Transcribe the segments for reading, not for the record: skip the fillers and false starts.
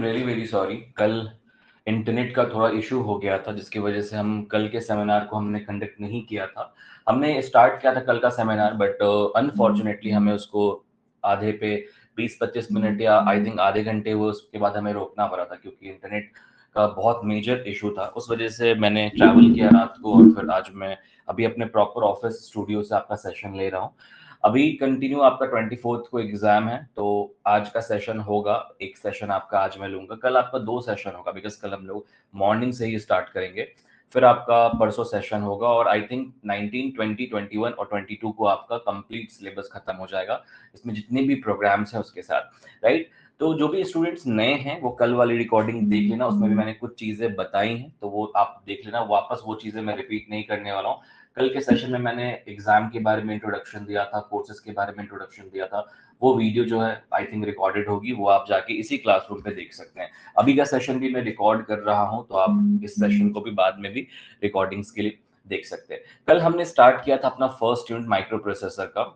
Really very sorry, कल internet का थोड़ा इशू हो गया था जिसकी वजह से हम कल के सेमिनार को हमने कंडक्ट नहीं किया था। हमने स्टार्ट किया था कल का सेमिनार, बट अनफॉर्चुनेटली हमें उसको आधे पे 20-25 मिनट या आई थिंक आधे घंटे वो उसके बाद हमें रोकना पड़ा था, क्योंकि इंटरनेट का बहुत मेजर इशू था। उस वजह से मैंने ट्रैवल किया रात को, और फिर आज मैं अभी अपने प्रॉपर ऑफिस स्टूडियो से आपका सेशन ले रहा हूँ। अभी कंटिन्यू आपका 24th को एग्जाम है, तो आज का सेशन होगा, एक सेशन आपका आज मैं लूंगा। कल आपका 2 सेशन होगा, बिकॉज कल हम लोग मॉर्निंग से ही स्टार्ट करेंगे। फिर आपका परसों सेशन होगा, और आई थिंक 19, 20, 21 और 22 को आपका कंप्लीट सिलेबस खत्म हो जाएगा, इसमें जितने भी प्रोग्राम्स हैं उसके साथ, राइट। तो जो भी स्टूडेंट्स नए हैं वो कल वाली रिकॉर्डिंग देख लेना, उसमें भी मैंने कुछ चीजें बताई हैं, तो वो आप देख लेना। वापस वो चीजें मैं रिपीट नहीं करने वाला हूँ। कल के सेशन में मैंने एग्जाम के बारे में इंट्रोडक्शन दिया था, कोर्सेज के बारे में इंट्रोडक्शन दिया था। वो वीडियो जो है आई थिंक रिकॉर्डेड होगी, वो आप जाके इसी क्लासरूम पे देख सकते हैं। अभी का सेशन भी मैं रिकॉर्ड कर रहा हूँ, तो आप इस सेशन को भी बाद में भी रिकॉर्डिंग्स के लिए देख सकते हैं। कल हमने स्टार्ट किया था अपना फर्स्ट यूनिट माइक्रो प्रोसेसर का।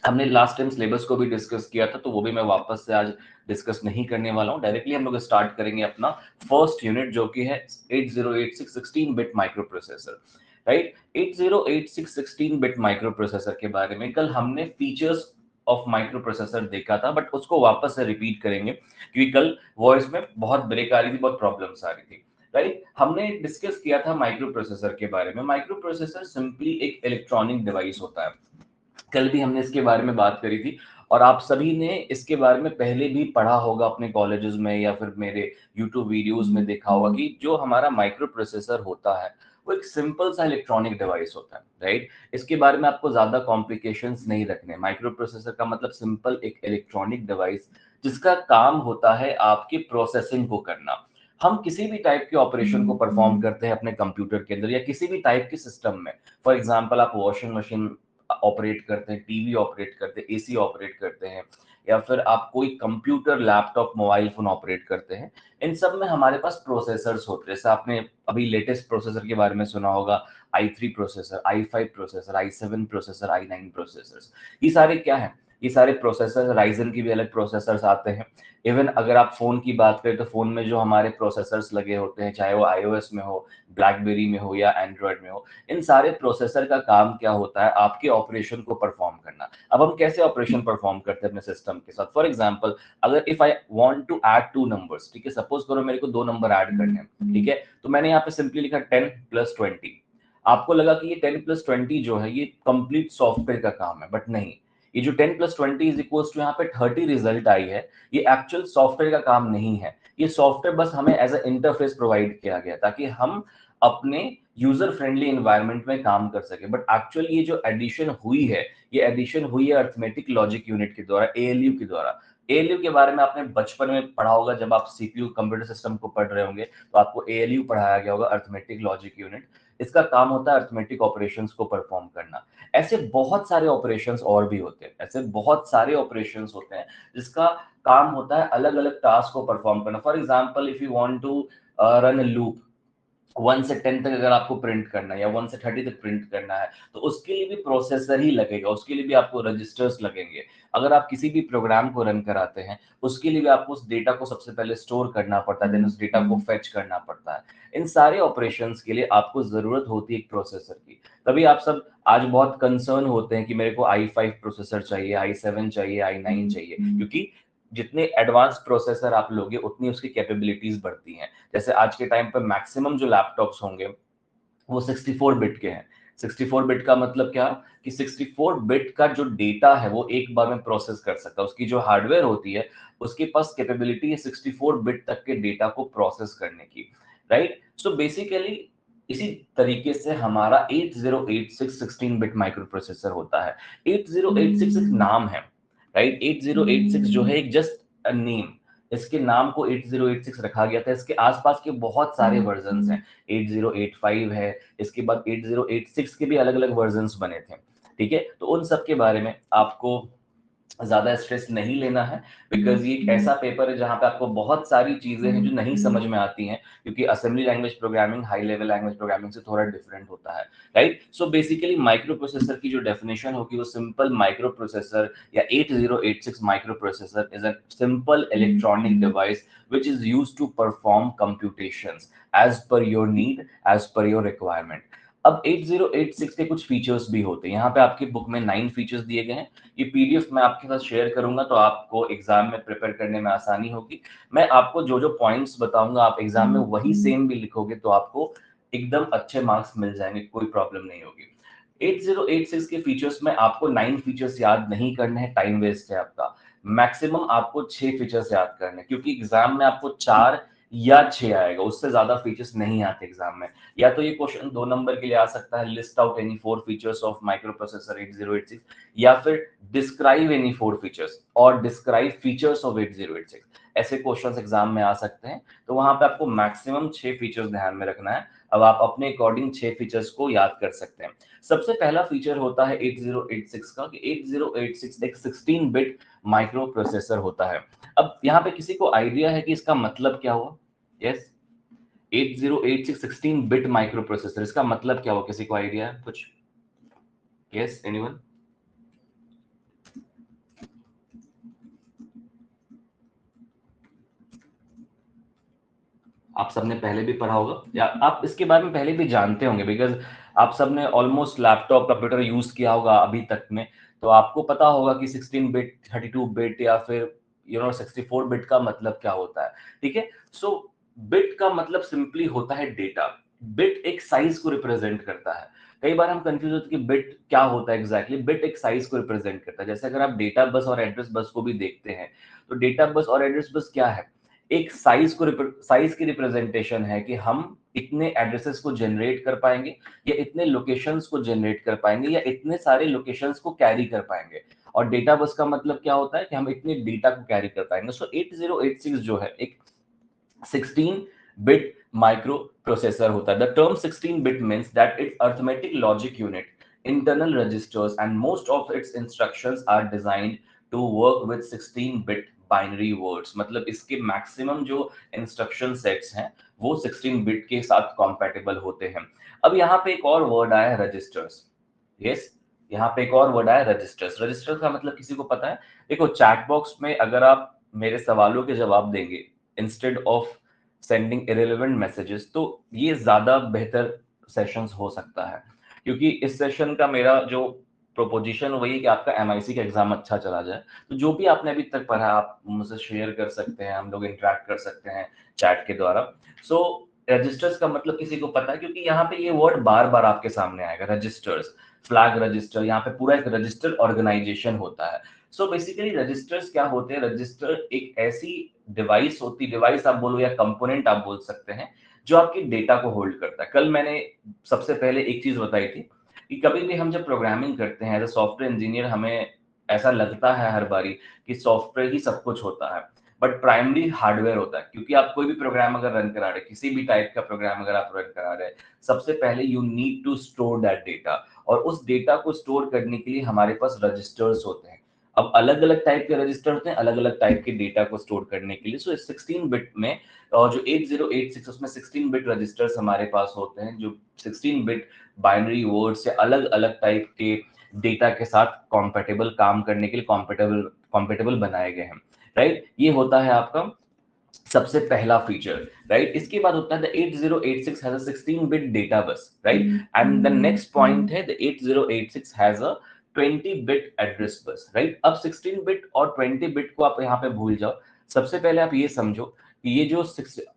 हमने लास्ट टाइम सिलेबस को भी डिस्कस किया था, तो वो भी मैं वापस से आज डिस्कस नहीं करने वाला हूँ। डायरेक्टली हम लोग स्टार्ट करेंगे अपना फर्स्ट यूनिट, जो कि है 8086 16 bit micro processor, right. 8086 16 bit micro processor के बारे में कल हमने फीचर्स ऑफ माइक्रो प्रोसेसर देखा था, बट उसको वापस से रिपीट करेंगे, क्योंकि कल वॉइस में बहुत ब्रेक आ रही थी, बहुत प्रॉब्लम्स आ रही थी, राइट। हमने डिस्कस किया था माइक्रो प्रोसेसर के बारे में। माइक्रो प्रोसेसर सिंपली एक इलेक्ट्रॉनिक डिवाइस होता है। कल भी हमने इसके बारे में बात करी थी, और आप सभी ने इसके बारे में पहले भी पढ़ा होगा अपने कॉलेजेस में, या फिर मेरे यूट्यूब वीडियोस में देखा होगा कि जो हमारा माइक्रो प्रोसेसर होता है वो एक सिंपल सा इलेक्ट्रॉनिक डिवाइस होता है, राइट। इसके बारे में आपको ज्यादा कॉम्प्लिकेशंस नहीं रखने। माइक्रो प्रोसेसर का मतलब सिंपल एक इलेक्ट्रॉनिक डिवाइस, जिसका काम होता है आपकी प्रोसेसिंग को करना। हम किसी भी टाइप के ऑपरेशन को परफॉर्म करते हैं अपने कंप्यूटर के अंदर, या किसी भी टाइप के सिस्टम में। फॉर एग्जाम्पल, आप वॉशिंग मशीन ऑपरेट करते हैं, टीवी ऑपरेट करते हैं, एसी ऑपरेट करते हैं, या फिर आप कोई computer, laptop, mobile phone operate करते हैं। इन सब में हमारे पास प्रोसेसर्स होते हैं। जैसे आपने अभी लेटेस्ट प्रोसेसर के बारे में सुना होगा, i3 processor, i5 processor, i7 processor, i9 processors. ये सारे क्या है? ये सारे प्रोसेसर, राइजन की भी अलग प्रोसेसर्स आते हैं। इवन अगर आप फोन की बात करें, तो फोन में जो हमारे प्रोसेसर्स लगे होते हैं, चाहे वो iOS में हो, ब्लैकबेरी में हो, या एंड्रॉयड में हो, इन सारे प्रोसेसर का काम क्या होता है? आपके ऑपरेशन को परफॉर्म करना। अब हम कैसे ऑपरेशन परफॉर्म करते हैं अपने सिस्टम के साथ? फॉर एग्जांपल, अगर if I want to add two numbers, ठीक है, सपोज करो मेरे को 2 नंबर ऐड करने हैं, ठीक है, तो मैंने यहाँ पे सिंपली लिखा 10 प्लस 20। आपको लगा कि ये 10 प्लस 20 जो है ये कंप्लीट सॉफ्टवेयर का काम है, बट नहीं। ये जो 10 प्लस 20 इज इक्वल टू यहाँ पे 30 रिजल्ट आई है, ये एक्चुअल सॉफ्टवेयर का काम नहीं है। ये सॉफ्टवेयर बस हमें एज अ इंटरफेस प्रोवाइड किया गया ताकि हम अपने यूजर फ्रेंडली एनवायरनमेंट में काम कर सके। बट एक्चुअली ये जो एडिशन हुई है, ये एडिशन हुई है अर्थमेटिक लॉजिक यूनिट के द्वारा, एएलयू के द्वारा। एएलयू के बारे में आपने बचपन में पढ़ा होगा, जब आप सीपीयू कंप्यूटर सिस्टम को पढ़ रहे होंगे, तो आपको एएलयू पढ़ाया गया होगा, अर्थमेटिक लॉजिक यूनिट। इसका काम होता है अर्थमेटिक ऑपरेशंस को परफॉर्म करना। ऐसे बहुत सारे ऑपरेशंस और भी होते हैं, ऐसे बहुत सारे ऑपरेशंस होते हैं जिसका काम होता है अलग अलग टास्क को परफॉर्म करना। For example, if you want to run a loop, 1 से 10 तक अगर आपको प्रिंट करना है, या 1 से 30 तक प्रिंट करना है, तो उसके लिए भी प्रोसेसर ही लगेगा, उसके लिए भी आपको रजिस्टर्स लगेंगे। अगर आप किसी भी प्रोग्राम को रन कराते हैं, उसके लिए भी आपको उस डेटा को सबसे पहले स्टोर करना पड़ता है, देन उस डेटा को फेच करना पड़ता है। इन सारे ऑपरेशंस के लिए आपको जरूरत होती है एक प्रोसेसर की। तभी आप सब आज बहुत कंसर्न होते हैं कि मेरे को i5 प्रोसेसर चाहिए, i7 चाहिए, i9 चाहिए, क्योंकि जितने एडवांस प्रोसेसर आप लोगे उतनी उसकी कैपेबिलिटीज बढ़ती हैं। जैसे आज के टाइम पे मैक्सिमम जो लैपटॉप्स होंगे वो 64 बिट के हैं। 64 बिट का मतलब क्या? कि 64 बिट का जो डेटा है वो एक बार में प्रोसेस कर सकता है। उसकी जो हार्डवेयर होती है, उसके पास कैपेबिलिटी है 64 बिट तक के डेटा को प्रोसेस करने की, राइट। सो बेसिकली इसी तरीके से हमारा 8086 16 बिट माइक्रो प्रोसेसर होता है। 8086 एक नाम है, राइट। 8086 जो है एक जस्ट अ नेम, इसके नाम को 8086 रखा गया था। इसके आसपास के बहुत सारे वर्जन्स हैं, 8085 है, इसके बाद 8086 के भी अलग अलग वर्जन्स बने थे, ठीक है। तो उन सब के बारे में आपको ज्यादा स्ट्रेस नहीं लेना है, बिकॉज ये एक ऐसा पेपर है जहां पे आपको बहुत सारी चीजें हैं जो नहीं समझ में आती हैं, क्योंकि assembly language programming high level language programming से थोड़ा डिफरेंट होता है, right. So basically micro processor की जो डेफिनेशन होगी वो सिंपल माइक्रो प्रोसेसर या 8086 micro processor is a simple electronic device which is used to perform computations as per your need, as per your requirement। अब 8086 के कुछ फीचर्स भी होते हैं, यहाँ पे आपकी बुक में 9 फीचर्स दिए गए हैं। ये पीडीएफ मैं आपके साथ शेयर करूंगा तो आपको एग्जाम में प्रिपेयर करने में आसानी होगी। मैं आपको जो जो पॉइंट्स बताऊंगा आप एग्जाम में वही सेम भी लिखोगे तो आपको एकदम अच्छे मार्क्स मिल जाएंगे, कोई प्रॉब्लम नहीं होगी। 8086 के फीचर्स में आपको 9 फीचर्स याद नहीं करने हैं, टाइम वेस्ट है आपका। मैक्सिमम आपको 6 फीचर्स याद करने हैं, क्योंकि एग्जाम में आपको 4 या 6 आएगा, उससे ज्यादा फीचर्स नहीं आते एग्जाम में। या तो ये क्वेश्चन 2 नंबर के लिए आ सकता है, list out any 4 features of micro processor 8086, या फिर डिस्क्राइब एनी 4 फीचर्स और डिस्क्राइब फीचर्स ऑफ 8086। ऐसे क्वेश्चंस एग्जाम में आ सकते हैं, तो वहां पे आपको मैक्सिमम 6 फीचर्स ध्यान में रखना है। अब आप अपने अकॉर्डिंग 6 फीचर्स को याद कर सकते हैं। सबसे पहला फीचर होता है 8086 का, कि 8086 एक 16 बिट माइक्रो प्रोसेसर होता है। अब यहाँ पे किसी को आइडिया है कि इसका मतलब क्या हुआ? यस, 8086 16 बिट माइक्रो प्रोसेसर, इसका मतलब क्या हुआ? किसी को आइडिया है कुछ? Yes, anyone? आप सबने पहले भी पढ़ा होगा या आप इसके बारे में पहले भी जानते होंगे, बिकॉज आप सबने ऑलमोस्ट लैपटॉप कंप्यूटर यूज किया होगा अभी तक में, तो आपको पता होगा कि 16 बिट, 32 बिट या फिर 64 बिट का मतलब क्या होता है। ठीक है, सो बिट का मतलब सिंपली होता है डेटा। बिट एक साइज को रिप्रेजेंट करता है। कई बार हम कंफ्यूज होते हैं कि बिट क्या होता है एग्जैक्टली। बिट एक साइज को रिप्रेजेंट करता है। जैसे अगर आप डेटा बस और एड्रेस बस को भी देखते हैं, तो डेटा बस और एड्रेस बस क्या है? एक साइज की रिप्रेजेंटेशन है कि हम इतने एड्रेसेस को जनरेट कर पाएंगे, या इतने लोकेशंस को जनरेट कर पाएंगे, या इतने सारे लोकेशंस को कैरी कर पाएंगे। और डेटा बस का मतलब क्या होता है कि हम इतने डेटा को कैरी कर पाएंगे। सो 8086 जो है एक 16 बिट माइक्रो प्रोसेसर होता है। The term 16 bit means that it's arithmetic logic unit, internal registers, and most of its instructions are designed to work with 16 bit binary words. मतलब इसके मैक्सिमम जो इंस्ट्रक्शन सेट्स हैं वो 16 बिट के साथ compatible होते हैं। अब यहाँ पे एक और वर्ड आया है, रजिस्टर्स। यस, यहाँ पे एक और वर्ड आया रजिस्टर्स। रजिस्टर्स का मतलब किसी को पता है? देखो, चैट बॉक्स में अगर आप मेरे सवालों के जवाब देंगे instead of sending irrelevant messages, तो ये ज्यादा बेहतर सेशंस हो सकता है, क्योंकि इस सेशन का मेरा जो प्रोपोजिशन वही है कि आपका एमआईसी का एग्जाम अच्छा चला जाए। तो जो भी आपने अभी तक पढ़ा आप मुझसे शेयर कर सकते हैं, हम लोग इंटरेक्ट कर सकते हैं चैट के द्वारा। सो रजिस्टर्स का मतलब किसी को पता है? क्योंकि यहाँ पे ये वर्ड बार बार आपके सामने आएगा, रजिस्टर्स, फ्लैग रजिस्टर, यहाँ पे पूरा एक रजिस्टर ऑर्गेनाइजेशन होता है। सो बेसिकली रजिस्टर्स क्या होते हैं? रजिस्टर एक ऐसी डिवाइस होती, डिवाइस आप बोलो या कंपोनेंट आप बोल सकते हैं, जो आपके डेटा को होल्ड करता है। कल मैंने सबसे पहले एक चीज बताई थी कि कभी भी हम जब प्रोग्रामिंग करते हैं एज अ सॉफ्टवेयर इंजीनियर, हमें ऐसा लगता है हर बारी कि सॉफ्टवेयर ही सब कुछ होता है, बट प्राइमरी हार्डवेयर होता है। क्योंकि आप कोई भी प्रोग्राम अगर रन करा रहे, किसी भी टाइप का प्रोग्राम अगर आप रन करा रहे, सबसे पहले you need to store that data, और उस डेटा को स्टोर करने के लिए हमारे पास रजिस्टर्स होते हैं। अब अलग अलग टाइप के रजिस्टर होते हैं अलग अलग टाइप के डेटा को स्टोर करने के लिए। सो 16 बिट में, और जो 8086 उसमें 16 बिट रजिस्टर्स हमारे पास होते हैं, जो 16 बिट बाइनरी वर्ड से अलग अलग टाइप के डेटा के साथ कॉम्पेटेबल काम करने के लिए कॉम्पेटेबल बनाए गए हैं, राइट। ये होता है आपका सबसे पहला फीचर, राइट। इसके बाद होता है the 8086 has a 16 bit data bus, right. And the next point है the 8086 has a 20 bit address bus, right. अब 16 बिट और 20 बिट को आप यहाँ पे भूल जाओ। सबसे पहले आप ये समझो कि ये जो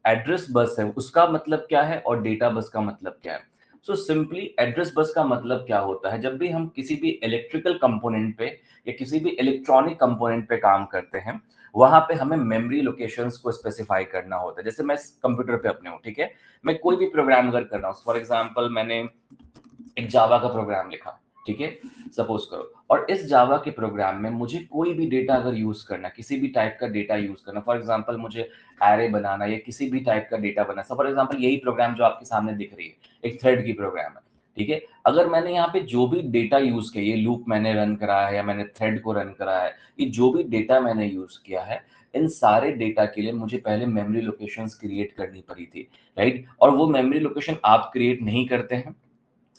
एड्रेस बस है उसका मतलब क्या है और डेटा बस का मतलब क्या है। सो सिंपली एड्रेस बस का मतलब क्या होता है? जब भी हम किसी भी इलेक्ट्रिकल कंपोनेंट पे या किसी भी इलेक्ट्रॉनिक कंपोनेंट पे काम करते हैं, वहां पे हमें मेमोरी लोकेशंस को स्पेसिफाई करना होता है। जैसे मैं कंप्यूटर पे अपने हूँ, ठीक है, मैं कोई भी प्रोग्राम अगर कर रहा हूँ, फॉर एग्जांपल मैंने एक जावा का प्रोग्राम लिखा, ठीक है, सपोज करो, और इस जावा के प्रोग्राम में मुझे कोई भी डेटा अगर यूज करना, किसी भी टाइप का डेटा यूज करना, फॉर एग्जांपल मुझे एरे बनाना या किसी भी टाइप का डेटा बनाना, फॉर एग्जांपल यही प्रोग्राम जो आपके सामने दिख रही है एक थ्रेड की प्रोग्राम है, ठीक है। अगर मैंने यहाँ पे जो भी डेटा यूज किया, ये लूप मैंने रन करा है या मैंने थ्रेड को रन करा है, ये जो भी डेटा मैंने यूज किया है, इन सारे डेटा के लिए मुझे पहले मेमोरी लोकेशंस क्रिएट करनी पड़ी थी, राइट। और वो मेमोरी लोकेशन आप क्रिएट नहीं करते हैं,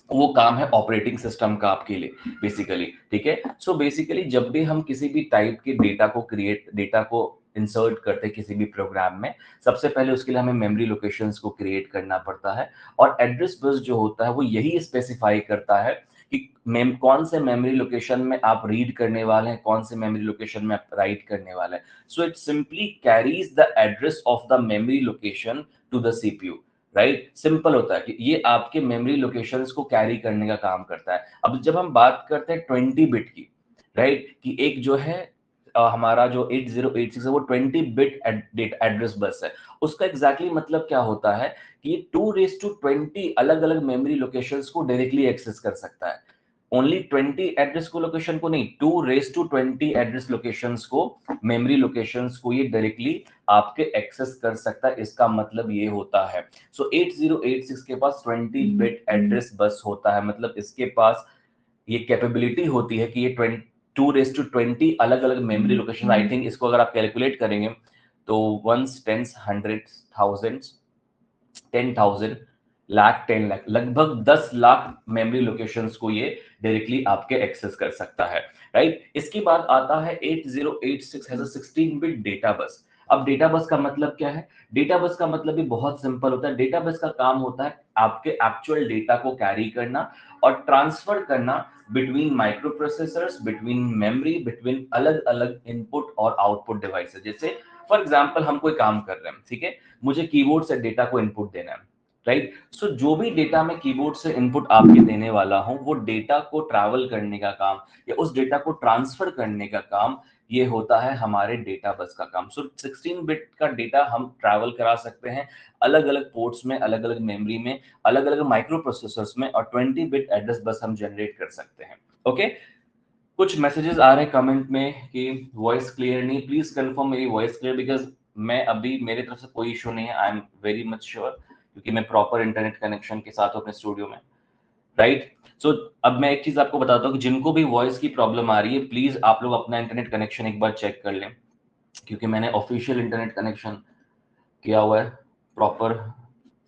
वो काम है ऑपरेटिंग सिस्टम का आपके लिए बेसिकली, ठीक है। सो बेसिकली जब भी हम किसी भी टाइप के डेटा को इंसर्ट करते हैं किसी भी प्रोग्राम में, सबसे पहले उसके लिए हमें मेमोरी लोकेशंस को क्रिएट करना पड़ता है। और एड्रेस बस जो होता है वो यही स्पेसिफाई करता है कि कौन से मेमोरी लोकेशन में आप रीड करने वाले हैं, कौन से मेमोरी लोकेशन में आप राइट करने वाले हैं। So it simply carries the address of the memory location to the CPU, right. Simple होता है कि ये आपके मेमोरी लोकेशंस को कैरी करने का काम करता है। अब जब हम बात करते हैं 20 बिट की, राइट, कि एक जो है हमारा जो 8086 है वो 20 बिट एड्रेस बस है। उसका एग्जैक्टली मतलब क्या होता है कि ये 2 to 20 अलग अलग मेमोरी लोकेशंस को डायरेक्टली एक्सेस कर सकता है। ओनली 20 एड्रेस को लोकेशन को नहीं, 2 to 20 एड्रेस लोकेशंस को, मेमोरी लोकेशंस को ये डायरेक्टली आपके एक्सेस कर सकता है। इसका मतलब ये होता है, सो 8086 के पास 20 बिट एड्रेस बस होता है, मतलब इसके पास ये कैपेबिलिटी होती है कि ये 2 to 20 अलग अलग मेमोरी लोकेशन, आई थिंक इसको अगर आप कैलकुलेट करेंगे तो ones, tens, hundred, thousand, 10,000, lakh, 10 lakh, लगभग 10 लाख मेमोरी लोकेशंस को ये डायरेक्टली आपके एक्सेस कर सकता है, राइट। इसके बाद आता है 8086 हैज अ 16 बिट डेटा बस। अब डेटा बस का मतलब क्या है? डेटा बस का मतलब भी बहुत सिंपल होता है। डेटा बस का काम होता है आपके एक्चुअल डेटा को कैरी करना और ट्रांसफर करना between micro processors, between memory, between अलग अलग इनपुट और आउटपुट डिवाइसेस। जैसे फॉर एग्जांपल हम कोई काम कर रहे हैं, ठीक है, मुझे कीबोर्ड से डेटा को इनपुट देना है, राइट। सो जो भी डेटा मैं कीबोर्ड से इनपुट आपके देने वाला हूं, वो डेटा को ट्रैवल करने का काम या उस डेटा को ट्रांसफर करने का काम ये होता है हमारे डेटा बस का काम। सो 16 बिट का डेटा हम ट्रैवल करा सकते हैं अलग अलग पोर्ट्स में, अलग अलग मेमोरी में, अलग अलग माइक्रो प्रोसेसर्स में, और 20 बिट एड्रेस बस हम जनरेट कर सकते हैं। ओके, कुछ मैसेजेस आ रहे हैं कमेंट में कि वॉइस क्लियर नहीं, प्लीज कंफर्म मेरी वॉइस क्लियर, बिकॉज मैं अभी, मेरी तरफ से कोई इशू नहीं है, I am very much sure, क्योंकि मैं प्रॉपर इंटरनेट कनेक्शन के साथ हूं अपने स्टूडियो में, राइट। सो अब मैं एक चीज आपको बताता हूँ कि जिनको भी वॉइस की प्रॉब्लम आ रही है, प्लीज आप लोग अपना इंटरनेट कनेक्शन एक बार चेक कर लें, क्योंकि मैंने ऑफिशियल इंटरनेट कनेक्शन किया हुआ है, प्रॉपर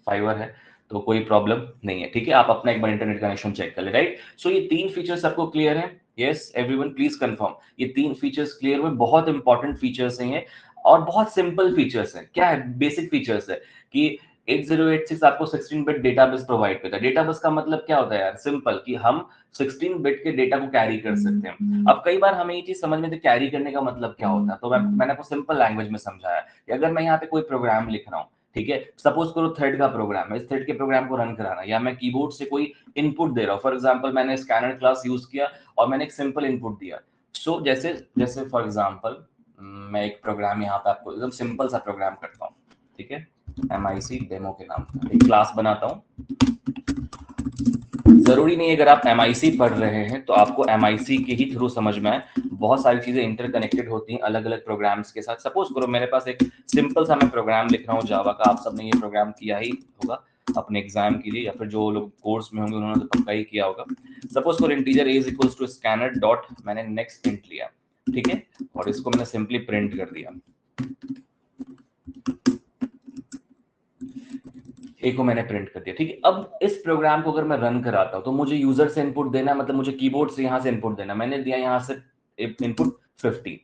फाइबर है, तो कोई प्रॉब्लम नहीं है, ठीक है। आप अपना एक बार इंटरनेट कनेक्शन चेक कर ले, राइट। सो ये 3 फीचर्स आपको क्लियर है? यस एवरीवन प्लीज कंफर्म, ये 3 फीचर्स क्लियर हुए। बहुत इंपॉर्टेंट फीचर्स हैं ये, और बहुत सिंपल फीचर्स हैं। क्या है? बेसिक फीचर्स है कि 8086 आपको 16 बिट डेटाबेस प्रोवाइड करता है। डेटाबेस का मतलब क्या होता है यार? सिंपल, कि हम 16 बिट के डेटा को कैरी कर सकते हैं। अब कई बार हमें ये चीज समझ में आती है कैरी करने का मतलब क्या होता है, तो मैंने आपको सिंपल लैंग्वेज में समझाया कि अगर मैं यहाँ पे कोई प्रोग्राम लिख रहा हूँ, ठीक है, सपोज करो थ्रेड का प्रोग्राम है, इस थ्रेड के प्रोग्राम को रन कराना, या मैं कीबोर्ड से कोई इनपुट दे रहा हूँ, फॉर एग्जांपल मैंने स्कैनर क्लास यूज किया और मैंने एक सिंपल इनपुट दिया। सो जैसे जैसे फॉर एग्जांपल मैं एक प्रोग्राम यहाँ पे आपको एकदम सिंपल सा प्रोग्राम करता हूँ, ठीक है, MIC डेमो के नाम का एक क्लास बनाता हूँ। जरूरी नहीं अगर आप MIC पढ़ रहे हैं तो आपको MIC के ही थ्रू समझ में आए, बहुत सारी चीजें इंटरकनेक्टेड होती हैं अलग अलग प्रोग्राम्स के साथ। सपोज करो मेरे पास एक सिंपल सा मैं प्रोग्राम लिख रहा हूँ जावा का, आप सबने ये प्रोग्राम किया ही होगा अपने एग्जाम के लिए, या फिर जो लोग कोर्स में होंगे उन्होंने तो पक्का ही किया होगा। सपोज करो integer a is equals to scanner dot, मैंने नेक्स्ट प्रिंट लिया, ठीक है, और इसको मैंने सिंपली प्रिंट कर दिया, ए को मैंने प्रिंट कर दिया, ठीक है। अब इस प्रोग्राम को अगर मैं रन कराता हूं तो मुझे यूजर से इनपुट देना है, मतलब मुझे कीबोर्ड से यहां से इनपुट देना, मैंने दिया यहां से इनपुट 50,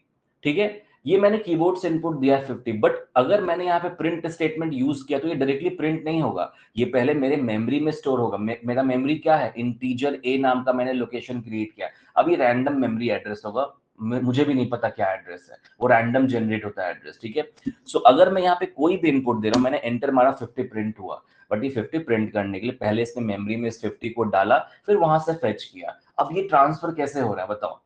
ठीक है, ये मैंने कीबोर्ड से इनपुट दिया 50। बट अगर मैंने यहाँ पे प्रिंट स्टेटमेंट यूज किया तो ये डायरेक्टली प्रिंट नहीं होगा, ये पहले मेरे मेमोरी में स्टोर होगा। मेरा मेमोरी क्या है? इंटीजर ए नाम का मैंने लोकेशन क्रिएट किया। अब ये रैंडम मेमोरी एड्रेस होगा, मुझे भी नहीं पता क्या एड्रेस है, वो रैंडम जनरेट होता है एड्रेस, ठीक है। सो अगर मैं यहाँ पे कोई भी इनपुट दे रहा हूँ, मैंने एंटर मारा, 50 प्रिंट हुआ, बट ये 50 प्रिंट करने के लिए पहले इसने मेमोरी में इस 50 को डाला, फिर वहां से फेच किया। अब ये ट्रांसफर कैसे हो रहा है बताओ?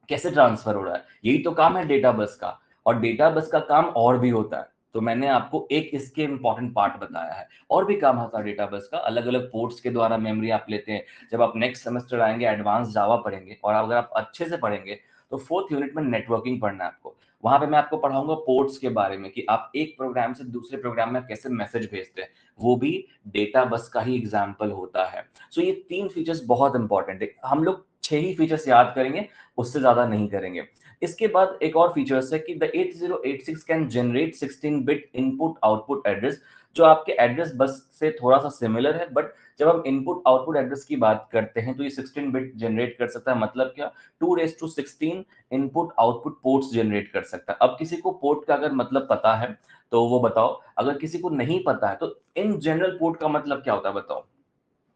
कैसे ट्रांसफर हो रहा है? यही तो काम है डेटा बस का, और डेटा बस का काम और भी होता है, तो मैंने आपको एक इसके इंपॉर्टेंट पार्ट बताया है। और भी काम होता है डेटा बस का, अलग अलग पोर्ट्स के द्वारा मेमोरी आप लेते हैं। जब आप नेक्स्ट सेमेस्टर आएंगे एडवांस जावा पढ़ेंगे, और अगर आप अच्छे से पढ़ेंगे तो 4th यूनिट में नेटवर्किंग पढ़ना है आपको। वहां पे मैं आपको पढ़ाऊंगा पोर्ट्स के बारे में कि आप एक प्रोग्राम से दूसरे प्रोग्राम में कैसे मैसेज भेजते हैं, वो भी डेटा बस का ही एग्जाम्पल होता है। सो ये 3 फीचर्स बहुत इंपॉर्टेंट है, हम लोग 6 ही फीचर्स याद करेंगे, उससे ज्यादा नहीं करेंगे। इसके बाद एक और फीचर्स है कि the 8086 can generate 16 bit input output address, जो आपके एड्रेस बस से थोड़ा सा सिमिलर है, बट जब हम इनपुट आउटपुट एड्रेस की बात करते हैं तो ये 16 बिट जनरेट कर सकता है। मतलब क्या, 2 raised to 16 input output ports generate कर सकता है। अब किसी को पोर्ट का अगर मतलब पता है तो वो बताओ, अगर किसी को नहीं पता है तो इन जनरल पोर्ट का मतलब क्या होता है बताओ।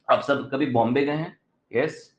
आप सब कभी बॉम्बे गए हैं? यस,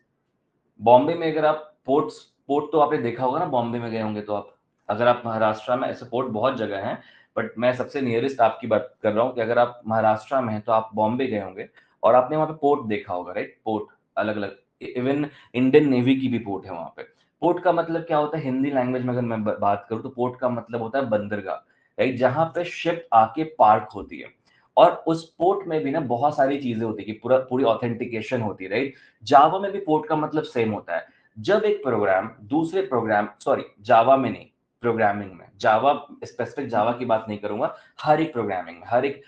बॉम्बे में अगर आप पोर्ट तो आपने देखा होगा ना, बॉम्बे में गए होंगे तो आप, अगर आप महाराष्ट्र में, ऐसे पोर्ट बहुत जगह हैं, बट मैं सबसे नियरेस्ट आपकी बात कर रहा हूँ कि अगर आप महाराष्ट्र में हैं तो आप बॉम्बे गए होंगे और आपने वहाँ पे पोर्ट देखा होगा, राइट? पोर्ट अलग अलग, इवन इंडियन नेवी की भी पोर्ट है वहाँ पे। पोर्ट का मतलब क्या होता है हिंदी लैंग्वेज में अगर मैं बात करूँ तो पोर्ट का मतलब होता है बंदरगाह, राइट? जहाँ पे शिप आके पार्क होती है। और उस पोर्ट में भी ना बहुत सारी चीजें होती है कि पूरी ऑथेंटिकेशन होती है, राइट? जावा में भी पोर्ट का मतलब सेम होता है। जब एक प्रोग्राम दूसरे प्रोग्राम, सॉरी जावा में नहीं, प्रोग्रामिंग में, जावा स्पेसिफिक जावा की बात नहीं करूंगा, हर एक प्रोग्रामिंग में, हर एक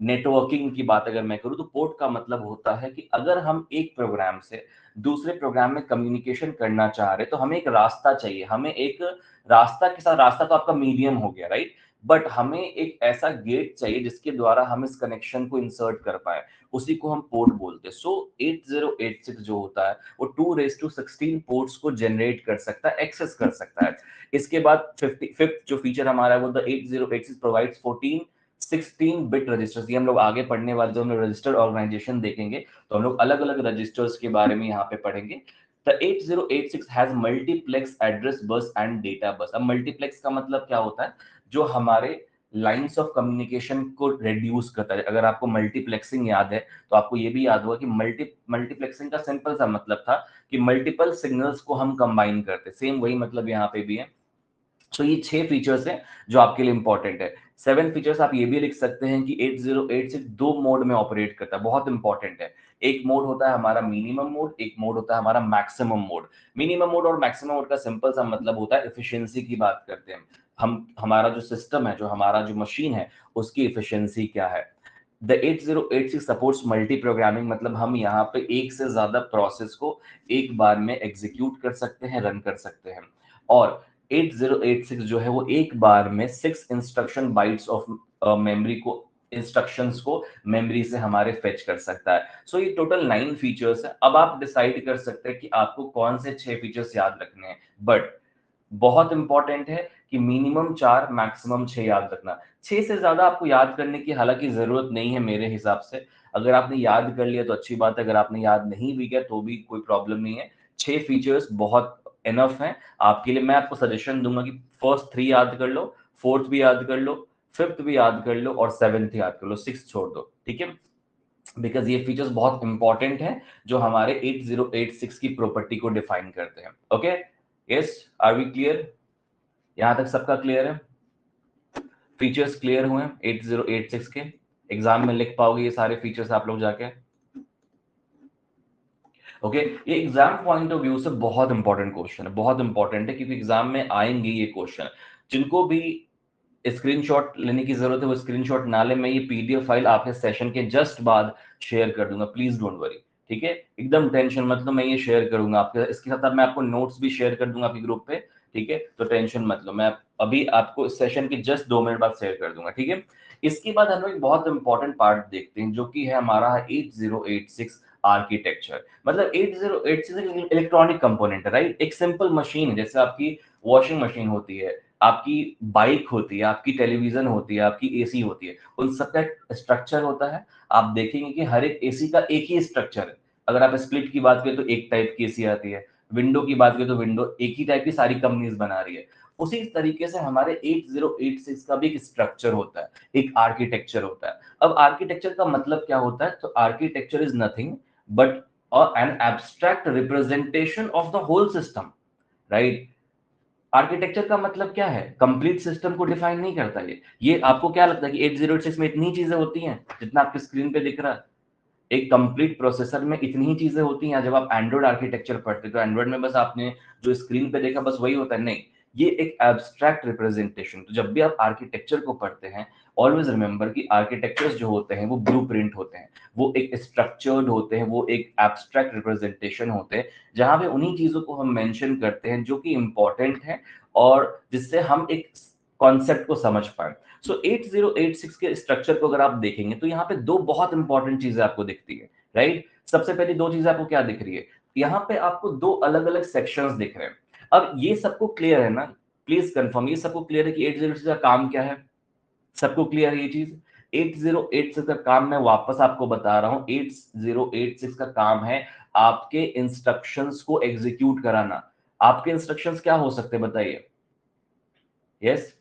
नेटवर्किंग की बात अगर मैं करूं तो पोर्ट का मतलब होता है कि अगर हम एक प्रोग्राम से दूसरे प्रोग्राम में कम्युनिकेशन करना चाह रहे तो हमें एक रास्ता चाहिए, हमें एक रास्ता के साथ, रास्ता तो आपका मीडियम हो गया, राइट? बट हमें एक ऐसा गेट चाहिए जिसके द्वारा हम इस कनेक्शन को इंसर्ट कर पाए, उसी को हम पोर्ट बोलते हैं। सो 8086 जो होता है वो 2 raised to 16 पोर्ट्स को जनरेट कर सकता है, एक्सेस कर सकता है। इसके बाद फिफ्थ जो फीचर हमारा है वो द 8086 प्रोवाइड्स 16 बिट रजिस्टर्स। ये हम लोग आगे पढ़ने वाले जो हम लोग रजिस्टर ऑर्गेनाइजेशन देखेंगे तो हम लोग अलग अलग रजिस्टर्स के बारे में यहाँ पे पढ़ेंगे। The 8086 has multiplex address bus and data bus. अब मल्टीप्लेक्स का मतलब क्या होता है, जो हमारे लाइंस ऑफ कम्युनिकेशन को रिड्यूस करता है। अगर आपको मल्टीप्लेक्सिंग याद है तो आपको ये भी याद होगा कि मल्टीप्लेक्सिंग का सिंपल सा मतलब था कि मल्टीपल सिग्नल्स को हम कंबाइन करते, सेम वही मतलब यहाँ पे भी है। तो ये 6 फीचर्स हैं जो आपके लिए इंपॉर्टेंट है। 7 फीचर्स आप ये भी लिख सकते हैं कि 8086 दो मोड में ऑपरेट करता है, बहुत इंपॉर्टेंट है। एक मोड होता है हमारा मिनिमम मोड, एक मोड होता है हमारा मैक्सिमम मोड। मिनिमम मोड और मैक्सिमम मोड का सिंपल सा मतलब होता है एफिशिएंसी की बात करते हैं हम, हमारा जो सिस्टम है, जो हमारा जो मशीन है, उसकी एफिशिएंसी क्या है। द 8086 सपोर्ट्स मल्टी प्रोग्रामिंग, मतलब हम यहाँ पे एक से ज्यादा प्रोसेस को एक बार में एग्जीक्यूट कर सकते हैं, रन कर सकते हैं। और 8086 जो है वो एक बार में 6 इंस्ट्रक्शन बाइट्स ऑफ मेमोरी को, इंस्ट्रक्शंस को मेमोरी से हमारे फेच कर सकता है। सो ये टोटल 9 फीचर्स है। अब आप डिसाइड कर सकते हैं कि आपको कौन से 6 फीचर्स याद रखने हैं, बट बहुत इंपॉर्टेंट है कि मिनिमम 4 मैक्सिमम 6 याद रखना। 6 से ज्यादा आपको याद करने की हालांकि जरूरत नहीं है मेरे हिसाब से। अगर आपने याद कर लिया तो अच्छी बात है, अगर आपने याद नहीं भी किया तो भी कोई प्रॉब्लम नहीं है। 6 फीचर्स बहुत इनफ हैं आपके लिए। मैं आपको सजेशन दूंगा कि फर्स्ट 3 याद कर लो, फोर्थ भी याद कर लो, फिफ्थ भी याद कर लो और सेवेंथ याद कर लो, सिक्स छोड़ दो, ठीक है? बिकॉज ये फीचर्स बहुत इंपॉर्टेंट हैं जो हमारे 8086 की प्रॉपर्टी को डिफाइन करते हैं। Okay, yes, are we clear? यहां तक सबका क्लियर है? फीचर्स क्लियर हुए 8086 के? एग्जाम में लिख पाओगे ये सारे फीचर्स आप लोग जाके? ओके, ये एग्जाम पॉइंट ऑफ व्यू से बहुत इंपॉर्टेंट क्वेश्चन है, बहुत इंपॉर्टेंट है, क्योंकि एग्जाम में आएंगे ये क्वेश्चन। जिनको भी स्क्रीनशॉट लेने की जरूरत है वो स्क्रीनशॉट ना ले, मैं ये पीडीएफ फाइल आपके सेशन के जस्ट बाद शेयर कर दूंगा, प्लीज डोंट वरी, ठीक है? एकदम टेंशन मत लो, मैं ये शेयर करूंगा आपके, इसके साथ मैं आपको नोट्स भी शेयर कर दूंगा आपके ग्रुप पे, ठीक है? तो टेंशन मत लो, मैं अभी आपको इस सेशन के जस्ट 2 मिनट बाद शेयर कर दूंगा, ठीक है? इसके बाद हम लोग एक बहुत इंपॉर्टेंट पार्ट देखते हैं जो कि है हमारा 8086 आर्किटेक्चर। मतलब 8086 एक इलेक्ट्रॉनिक कंपोनेंट है, राइट? एक सिंपल मशीन है, जैसे आपकी वॉशिंग मशीन होती है, आपकी बाइक होती है, आपकी टेलीविजन होती है, आपकी एसी होती है, उन सबका एक स्ट्रक्चर होता है। आप देखेंगे कि हर एक एसी का एक ही स्ट्रक्चर है। अगर आप स्प्लिट की बात करें तो एक टाइप की एसी आती है, विंडो की बात करें तो विंडो एक ही टाइप की सारी कंपनीज बना रही है। उसी तरीके से हमारे 8086 का भी एक स्ट्रक्चर होता है, एक आर्किटेक्चर होता है। अब आर्किटेक्चर का मतलब क्या होता है? तो architecture is nothing but an abstract representation of the whole system, right? Architecture का मतलब क्या है? कंप्लीट सिस्टम को डिफाइन नहीं करता ये आपको क्या लगता है कि 8086 में इतनी चीजें होती हैं जितना आपके स्क्रीन पे दिख रहा है? एक कंप्लीट प्रोसेसर में इतनी ही चीजें होती हैं? जब आप एंड्रॉइड आर्किटेक्चर पढ़ते तो एंड्रॉइड में बस आपने जो स्क्रीन पे देखा बस वही होता है? नहीं, ये एक एब्स्ट्रैक्ट रिप्रेजेंटेशन। तो जब भी आप आर्किटेक्चर को पढ़ते हैं, ऑलवेज रिमेंबर कि आर्किटेक्चर्स जो होते हैं वो ब्लूप्रिंट होते हैं, वो एक स्ट्रक्चर्ड होते हैं, वो एक एब्स्ट्रैक्ट रिप्रेजेंटेशन होते हैं, जहां पे उन्हीं चीजों को हम मेंशन करते हैं जो कि इंपॉर्टेंट है और जिससे हम एक कॉन्सेप्ट को समझ पाए। सो 8086 के स्ट्रक्चर को अगर आप देखेंगे तो यहाँ पे दो बहुत इंपॉर्टेंट चीजें आपको दिखती है, राइट। सबसे पहली दो चीजें आपको क्या दिख रही है, यहाँ पे आपको दो अलग अलग सेक्शंस दिख रहे हैं। अब ये सबको क्लियर है ना, प्लीज कंफर्म, ये सबको क्लियर है कि 8086 का काम क्या है, सबको क्लियर है ये चीज। 8086 का काम मैं वापस आपको बता रहा हूं, 8086 का काम है आपके इंस्ट्रक्शंस को एग्जीक्यूट कराना। आपके इंस्ट्रक्शंस क्या हो सकते हैं बताइए, यस,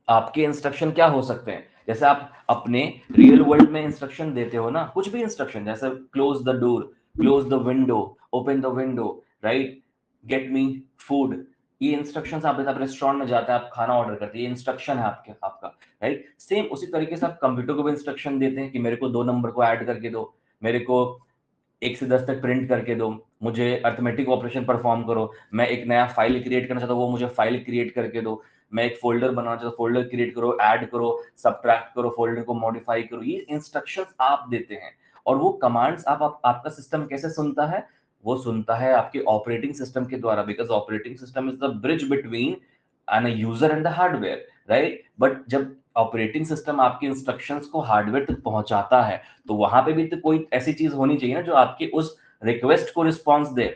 आपके इंस्ट्रक्शन क्या हो सकते हैं, जैसे आप अपने रियल वर्ल्ड में इंस्ट्रक्शन देते हो ना, कुछ भी इंस्ट्रक्शन, जैसे close the door, close the window, open the window, right, get me food, ये इंस्ट्रक्शंस आप देते हैं। आप रेस्टोरेंट में जाते हैं, आप खाना ऑर्डर करते हैं, ये इंस्ट्रक्शन है आपका, राइट। सेम उसी तरीके से आप कंप्यूटर को भी इंस्ट्रक्शन देते हैं कि मेरे को 2 नंबर को ऐड करके दो, मेरे को 1 से 10 तक प्रिंट करके दो, मुझे अर्थमेटिक ऑपरेशन परफॉर्म करो, मैं एक नया फाइल क्रिएट करना चाहता हूँ, वो मुझे फाइल क्रिएट करके दो, मैं एक फोल्डर बनाना चाहता हूँ, फोल्डर क्रिएट करो, ऐड करो, सब्ट्रैक्ट करो, फोल्डर को मॉडिफाई करो, ये इंस्ट्रक्शंस आप देते हैं। और वो कमांड्स आपका सिस्टम कैसे सुनता है, वो सुनता है आपके ऑपरेटिंग सिस्टम के द्वारा, because operating system is the bridge between an user and the hardware, right. But जब ऑपरेटिंग सिस्टम आपके इंस्ट्रक्शंस को हार्डवेयर तक पहुंचाता है, तो वहां पे भी तो कोई ऐसी चीज होनी चाहिए ना जो आपके उस रिक्वेस्ट को रिस्पॉन्स दे,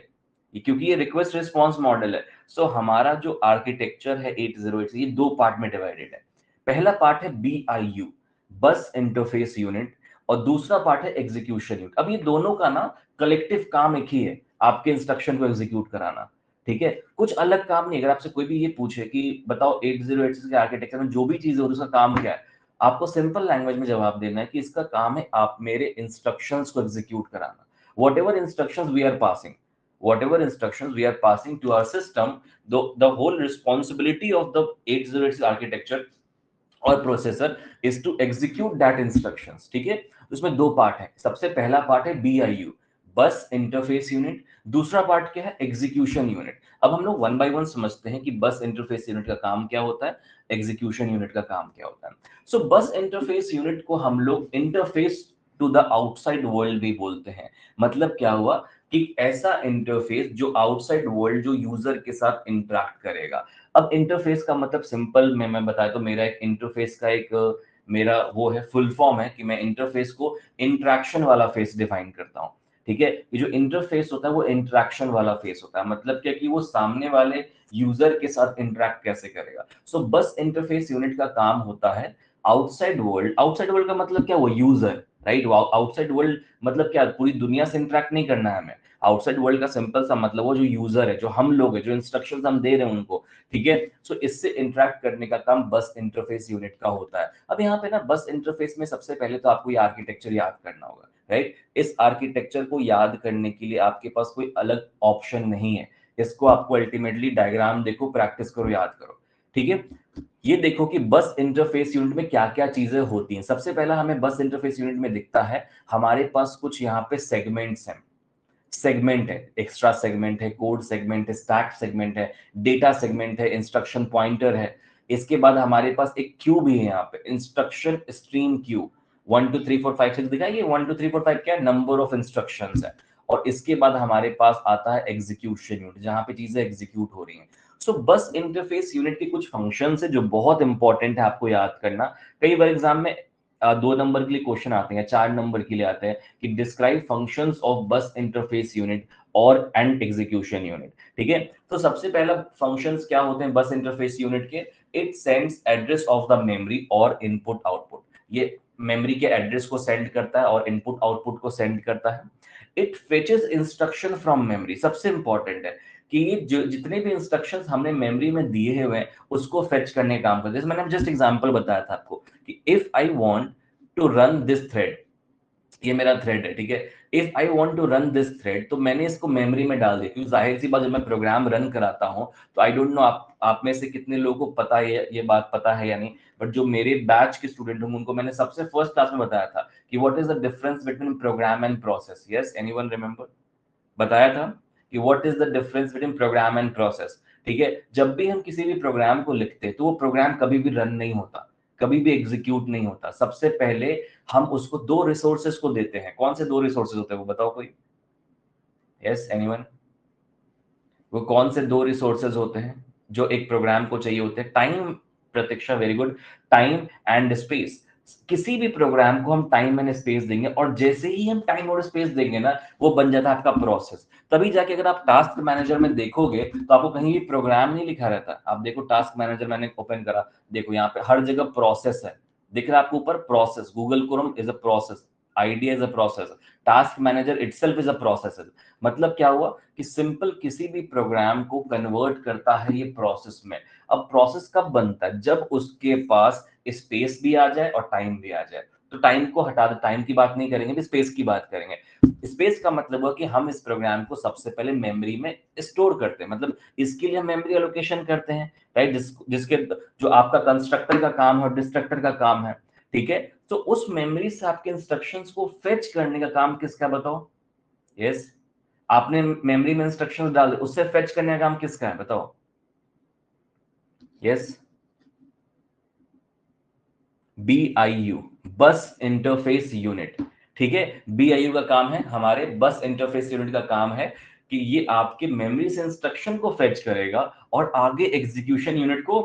क्योंकि ये रिक्वेस्ट रिस्पॉन्स मॉडल है। सो हमारा जो आर्किटेक्चर है 808, ये दो पार्ट में डिवाइडेड है। पहला पार्ट है BIU, बस इंटरफेस यूनिट, और दूसरा पार्ट है एग्जीक्यूशन यूनिट। अब ये दोनों का ना कलेक्टिव काम एक ही है, आपके इंस्ट्रक्शन को एग्जीक्यूट कराना, ठीक है, कुछ अलग काम नहीं। अगर आपसे कोई भी ये पूछे कि बताओ 8086 के आर्किटेक्चर में जो भी चीज है उसका काम क्या है, आपको सिंपल लैंग्वेज में जवाब देना है कि इसका काम है आप मेरे इंस्ट्रक्शंस को एग्जीक्यूट कराना। whatever instructions we are passing whatever instructions we are passing to our system, the whole responsibility of the 8086 architecture और processor is to execute that instructions, ठीक है। उसमें दो पार्ट है, सबसे पहला पार्ट है BIU, बस इंटरफेस यूनिट, दूसरा पार्ट क्या है, एग्जीक्यूशन यूनिट। अब हम लोग वन बाय वन समझते हैं कि बस इंटरफेस यूनिट का काम क्या होता है, एग्जीक्यूशन यूनिट का काम क्या होता है। सो बस इंटरफेस यूनिट को हम लोग interface to the outside world भी बोलते हैं। मतलब क्या हुआ कि ऐसा इंटरफेस जो आउटसाइड वर्ल्ड, जो यूजर के साथ इंटरेक्ट करेगा। अब इंटरफेस का मतलब सिंपल में मैं बताया तो मेरा एक इंटरफेस का एक मेरा वो है, फुल फॉर्म है कि मैं इंटरफेस को इंटरेक्शन वाला फेस डिफाइन करता हूँ, ठीक है। ये जो इंटरफेस होता है वो इंटरेक्शन वाला फेस होता है, मतलब क्या कि वो सामने वाले यूजर के साथ इंटरेक्ट कैसे करेगा। सो बस इंटरफेस यूनिट का काम होता है आउटसाइड वर्ल्ड। आउटसाइड वर्ल्ड का मतलब क्या, वो यूजर, राइट। आउटसाइड वर्ल्ड मतलब क्या, पूरी दुनिया से इंटरेक्ट नहीं करना है हमें। आउटसाइड वर्ल्ड का सिंपल सा मतलब वो जो यूजर है, जो हम लोग है, जो इंस्ट्रक्शंस हम दे रहे हैं उनको, ठीक है। सो इससे इंटरेक्ट करने का काम बस इंटरफेस यूनिट का होता है। अब यहाँ पे ना बस इंटरफेस में सबसे पहले तो आपको ये आर्किटेक्चर याद करना होगा, राइट। इस आर्किटेक्चर को याद करने के लिए आपके पास कोई अलग ऑप्शन नहीं है, इसको आपको अल्टीमेटली डायग्राम देखो, प्रैक्टिस करो, याद करो, ठीक है। ये देखो कि बस इंटरफेस यूनिट में क्या क्या चीजें होती हैं। सबसे पहला हमें बस इंटरफेस यूनिट में दिखता है हमारे पास कुछ यहाँ पे सेगमेंट्स हैं। सेगमेंट है, एक्स्ट्रा सेगमेंट है, कोड सेगमेंट है, स्टैक सेगमेंट है, डेटा सेगमेंट है, इंस्ट्रक्शन पॉइंटर है। इसके बाद हमारे पास एक क्यू भी है, यहाँ पे इंस्ट्रक्शन स्ट्रीम क्यू, 1 2 3 4 5 6 दिखा, ये 1 2 3 4 5 क्या है, नंबर ऑफ इंस्ट्रक्शंस है। और इसके बाद हमारे पास आता है एग्जीक्यूशन यूनिट, जहां पे चीजें एग्जीक्यूट हो रही हैं। सो बस इंटरफेस यूनिट के कुछ फंक्शंस है जो बहुत इंपॉर्टेंट है आपको याद करना। कई बार एग्जाम में 2 नंबर के लिए क्वेश्चन आते हैं, 4 नंबर के लिए आते हैं कि डिस्क्राइब फंक्शंस ऑफ बस इंटरफेस यूनिट और एंड एग्जीक्यूशन यूनिट, ठीक है। तो सबसे पहला फंक्शंस क्या होते हैं बस इंटरफेस यूनिट के, it sends address of the memory और इनपुट आउटपुट। ये मेमोरी के एड्रेस को सेंड करता है और इनपुट आउटपुट को सेंड करता है। इट फेचेस इंस्ट्रक्शन फ्रॉम मेमोरी, सबसे इंपॉर्टेंट है कि ये जितने भी इंस्ट्रक्शंस हमने मेमोरी में दिए हुए हैं उसको फेच करने का काम करते हैं। जैसे मैंने जस्ट एग्जांपल बताया था आपको कि if I want to run this thread, ये मेरा थ्रेड है, ठीक है। If I want to run this thread, तो मैंने इसको मेमोरी में डाल दिया, क्योंकि जाहिर सी बात जब मैं प्रोग्राम रन कराता हूं तो आई डोंट नो आप में से कितने लोगों को पता है, ये बात पता है या नहीं, बट जो मेरे बैच के स्टूडेंट होंगे उनको मैंने सबसे फर्स्ट क्लास में बताया था कि what is the difference between program and process. Yes, anyone remember, बताया था कि what is the difference between program and process. ठीक है, जब भी हम किसी भी प्रोग्राम को लिखते हैं तो वो प्रोग्राम कभी भी रन नहीं होता, कभी भी एग्जीक्यूट नहीं होता। सबसे पहले हम उसको दो रिसोर्सेज को देते हैं। कौन से दो रिसोर्सेज होते हैं वो बताओ कोई? Yes anyone? वो कौन से दो रिसोर्सेज होते हैं जो एक प्रोग्राम को चाहिए होते हैं? Time, Pratiksha, very good, time and space. किसी भी प्रोग्राम को हम टाइम एंड स्पेस देंगे, और जैसे ही हम टाइम और स्पेस देंगे ना, वो बन जाता है आपका प्रोसेस। तभी जाके अगर आप टास्क मैनेजर में देखोगे तो आपको कहीं भी प्रोग्राम नहीं लिखा रहता। आप देखो टास्क मैनेजर मैंने ओपन करा, देखो यहाँ पे हर जगह प्रोसेस है, दिख रहा है आपको ऊपर process. Google Chrome is a process, idea is a process, task manager itself is a process. मतलब क्या हुआ कि सिंपल किसी भी प्रोग्राम को कन्वर्ट करता है ये प्रोसेस में। अब प्रोसेस कब बनता है? जब उसके पास स्पेस भी आ जाए और टाइम भी आ जाए। तो टाइम को हटा दे, टाइम की बात नहीं करेंगे, स्पेस की बात करेंगे। स्पेस का मतलब हुआ कि हम इस प्रोग्राम को सबसे पहले मेमोरी में स्टोर करते हैं, मतलब इसके लिए हम मेमोरी एलोकेशन करते हैं, राइट? जिसके जो आपका कंस्ट्रक्टर का काम है और डिस्ट्रक्टर का काम है, ठीक है? तो उस मेमोरी से आपके इंस्ट्रक्शंस को फेच करने का काम किसका बताओ? यस, आपने मेमोरी में इंस्ट्रक्शंस डाल दिए, उससे फेच करने का काम किसका है बताओ? यस, BIU, बस इंटरफेस यूनिट। ठीक है, BIU का काम है, हमारे बस इंटरफेस यूनिट का काम है कि ये आपके मेमोरी से इंस्ट्रक्शन को फेच करेगा और आगे एग्जीक्यूशन यूनिट को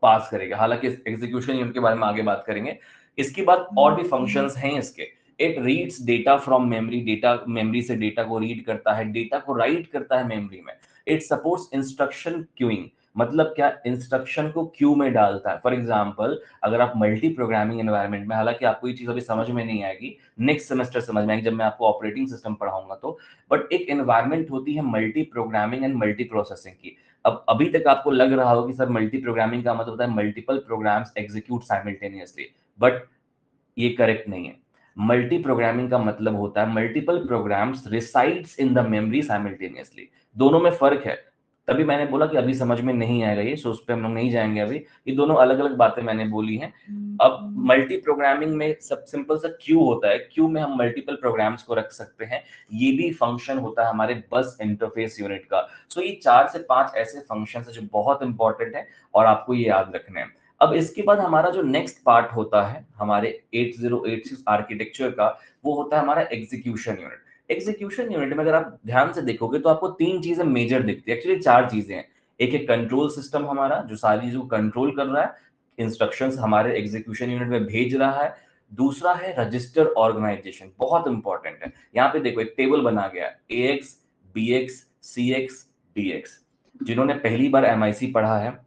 पास करेगा। हालांकि एग्जीक्यूशन यूनिट के बारे में आगे बात करेंगे। इसके बाद और भी फंक्शंस हैं इसके। It reads data from memory, data memory से डेटा को रीड करता है, डेटा को राइट करता है मेमोरी में। इट सपोर्ट्स इंस्ट्रक्शन क्यूइंग, मतलब क्या? इंस्ट्रक्शन को क्यू में डालता है। फॉर एग्जांपल, अगर आप मल्टी प्रोग्रामिंग एनवायरनमेंट में, हालांकि आपको ये चीज अभी समझ में नहीं आएगी, नेक्स्ट सेमेस्टर समझ में आएगी जब मैं आपको ऑपरेटिंग सिस्टम पढ़ाऊंगा तो, बट एक एनवायरनमेंट होती है multi programming and multi processing की। अब अभी तक आपको लग रहा हो कि सर मल्टी प्रोग्रामिंग का मतलब होता है multiple programs execute simultaneously, but ये करेक्ट नहीं है। मल्टी प्रोग्रामिंग का मतलब होता है multiple programs resides in the memory simultaneously. दोनों में फर्क है। तभी मैंने बोला कि अभी समझ में नहीं आएगा ये, सो उस पर हम लोग नहीं जाएंगे अभी। ये दोनों अलग अलग बातें मैंने बोली हैं। अब मल्टी प्रोग्रामिंग में सब सिंपल सा क्यू होता है, क्यू में हम मल्टीपल प्रोग्राम्स को रख सकते हैं। ये भी फंक्शन होता है हमारे बस इंटरफेस यूनिट का। सो ये 4 से 5 ऐसे फंक्शन है जो बहुत इंपॉर्टेंट है और आपको ये याद रखने हैं। अब इसके बाद हमारा जो नेक्स्ट पार्ट होता है हमारे 8086 आर्किटेक्चर का, वो होता है हमारा एग्जीक्यूशन यूनिट। एग्जीक्यूशन यूनिट में अगर आप ध्यान से देखोगे तो आपको 3 चीजें मेजर दिखती है, एक्चुअली 4 चीजें हैं। एक है कंट्रोल सिस्टम हमारा, जो सारी चीजों को कंट्रोल कर रहा है, इंस्ट्रक्शंस हमारे एग्जीक्यूशन यूनिट में भेज रहा है। दूसरा है रजिस्टर ऑर्गेनाइजेशन, बहुत इंपॉर्टेंट है। यहाँ पे देखो एक टेबल बना गया है, AX, BX, CX, DX। जिन्होंने पहली बार MIC पढ़ा है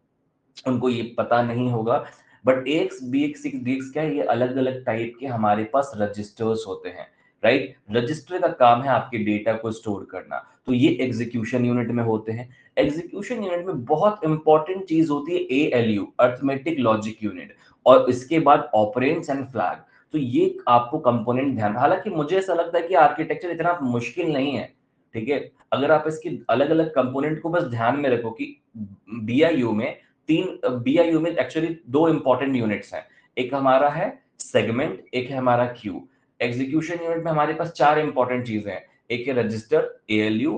उनको ये पता नहीं होगा, but AX, BX, CX, DX क्या है? ये अलग अलग टाइप के हमारे पास रजिस्टर्स होते हैं, राइट? रजिस्टर का काम है आपके डेटा को स्टोर करना, तो ये एग्जीक्यूशन यूनिट में होते हैं। एग्जीक्यूशन यूनिट में बहुत इंपॉर्टेंट चीज होती है ALU, अर्थमेटिक लॉजिक यूनिट, और इसके बाद ऑपरेंड्स एंड फ्लैग। तो ये आपको कंपोनेंट ध्यान, हालांकि मुझे ऐसा लगता है कि आर्किटेक्चर इतना मुश्किल नहीं है, ठीक है? अगर आप इसकी अलग अलग कंपोनेंट को बस ध्यान में रखो कि BIU में BIU में एक्चुअली 2 इंपॉर्टेंट यूनिट्स हैं। एक हमारा है सेगमेंट, एक है हमारा क्यू। एग्जीक्यूशन यूनिट में हमारे पास 4 इंपॉर्टेंट चीजें हैं। एक है रजिस्टर, ALU,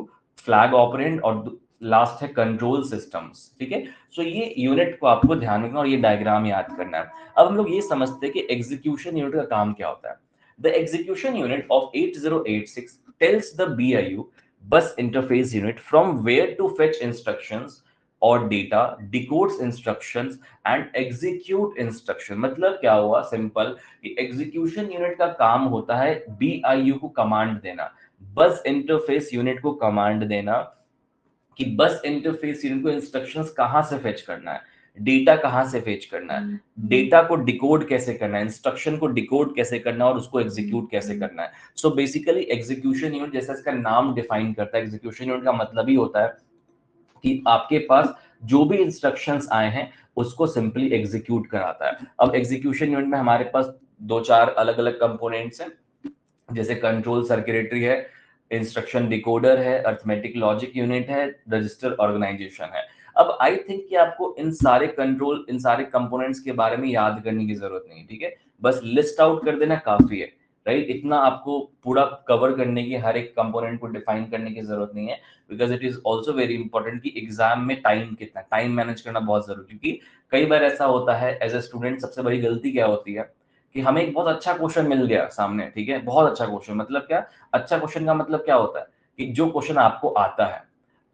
फ्लैग ऑपरेंड, और लास्ट है कंट्रोल सिस्टम्स, ठीक है? सो ये यूनिट को आपको ध्यान रखना और ये डायग्राम याद करना है। अब हम लोग ये समझते हैं कि एग्जीक्यूशन यूनिट का काम क्या होता है। The execution unit of 8086 tells the BIU, bus interface unit, from where to fetch instructions और data, डिकोड्स instructions and execute instruction. मतलब क्या हुआ? सिंपल कि एग्जीक्यूशन यूनिट का काम होता है BIU को कमांड देना, बस इंटरफेस यूनिट को कमांड देना कि बस इंटरफेस यूनिट को इंस्ट्रक्शंस कहां से फेच करना है, डेटा कहां से फेच करना है, डेटा को डिकोड कैसे करना है, इंस्ट्रक्शन को डिकोड कैसे करना है और उसको एग्जीक्यूट कैसे करना है। सो बेसिकली एग्जीक्यूशन यूनिट, जैसा इसका नाम डिफाइन करता है, एग्जीक्यूशन यूनिट का मतलब ही होता है कि आपके पास जो भी इंस्ट्रक्शंस आए हैं उसको सिंपली एग्जीक्यूट कराता है। अब एग्जीक्यूशन यूनिट में हमारे पास 2-4 अलग अलग कंपोनेंट्स हैं, जैसे कंट्रोल सर्किटरी है, इंस्ट्रक्शन डिकोडर है, अर्थमेटिक लॉजिक यूनिट है, रजिस्टर ऑर्गेनाइजेशन है। अब आई थिंक कि आपको इन सारे कंट्रोल, इन सारे कंपोनेंट्स के बारे में याद करने की जरूरत नहीं है, ठीक है? बस लिस्ट आउट कर देना काफी है, राइट? इतना आपको पूरा कवर करने की, हर एक कंपोनेंट को डिफाइन करने की जरूरत नहीं है, because it is also very important कि एग्जाम में टाइम कितना, टाइम मैनेज करना बहुत जरूरी है। क्योंकि कई बार ऐसा होता है एज ए स्टूडेंट, सबसे बड़ी गलती क्या होती है कि हमें एक बहुत अच्छा क्वेश्चन मिल गया सामने, ठीक है, बहुत अच्छा क्वेश्चन, मतलब क्या, अच्छा क्वेश्चन का मतलब क्या होता है कि जो क्वेश्चन आपको आता है,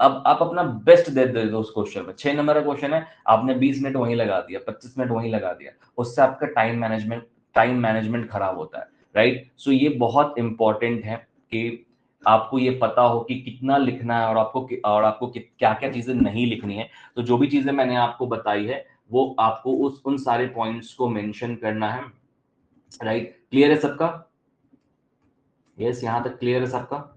अब आप अपना बेस्ट दे देते हो उस क्वेश्चन में। 6 नंबर का क्वेश्चन है, आपने 20 मिनट वहीं लगा दिया, 25 मिनट वहीं लगा दिया, उससे आपका टाइम मैनेजमेंट खराब होता है, राइट? सो ये बहुत इंपॉर्टेंट है कि आपको ये पता हो कि कितना लिखना है, और आपको क्या क्या चीजें नहीं लिखनी है। तो जो भी चीजें मैंने आपको बताई है वो आपको उन सारे पॉइंट्स को मेंशन करना है, राइट? क्लियर है सबका? यस, यहां तक क्लियर है सबका?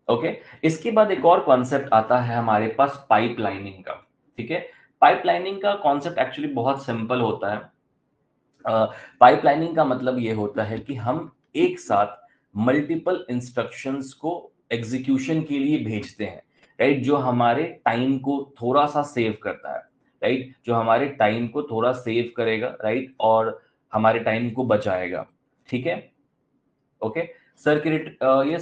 ओके। इसके बाद एक और कॉन्सेप्ट आता है हमारे पास, पाइपलाइनिंग का, ठीक है? पाइपलाइनिंग का कॉन्सेप्ट एक्चुअली बहुत सिंपल होता है। पाइपलाइनिंग का मतलब ये होता है कि हम एक साथ मल्टीपल इंस्ट्रक्शंस को एग्जीक्यूशन के लिए भेजते हैं, राइट? जो हमारे टाइम को थोड़ा सा सेव करता है, राइट? जो हमारे टाइम को थोड़ा सेव करेगा, राइट? और हमारे टाइम को बचाएगा, ठीक है? ओके। सर्किट ये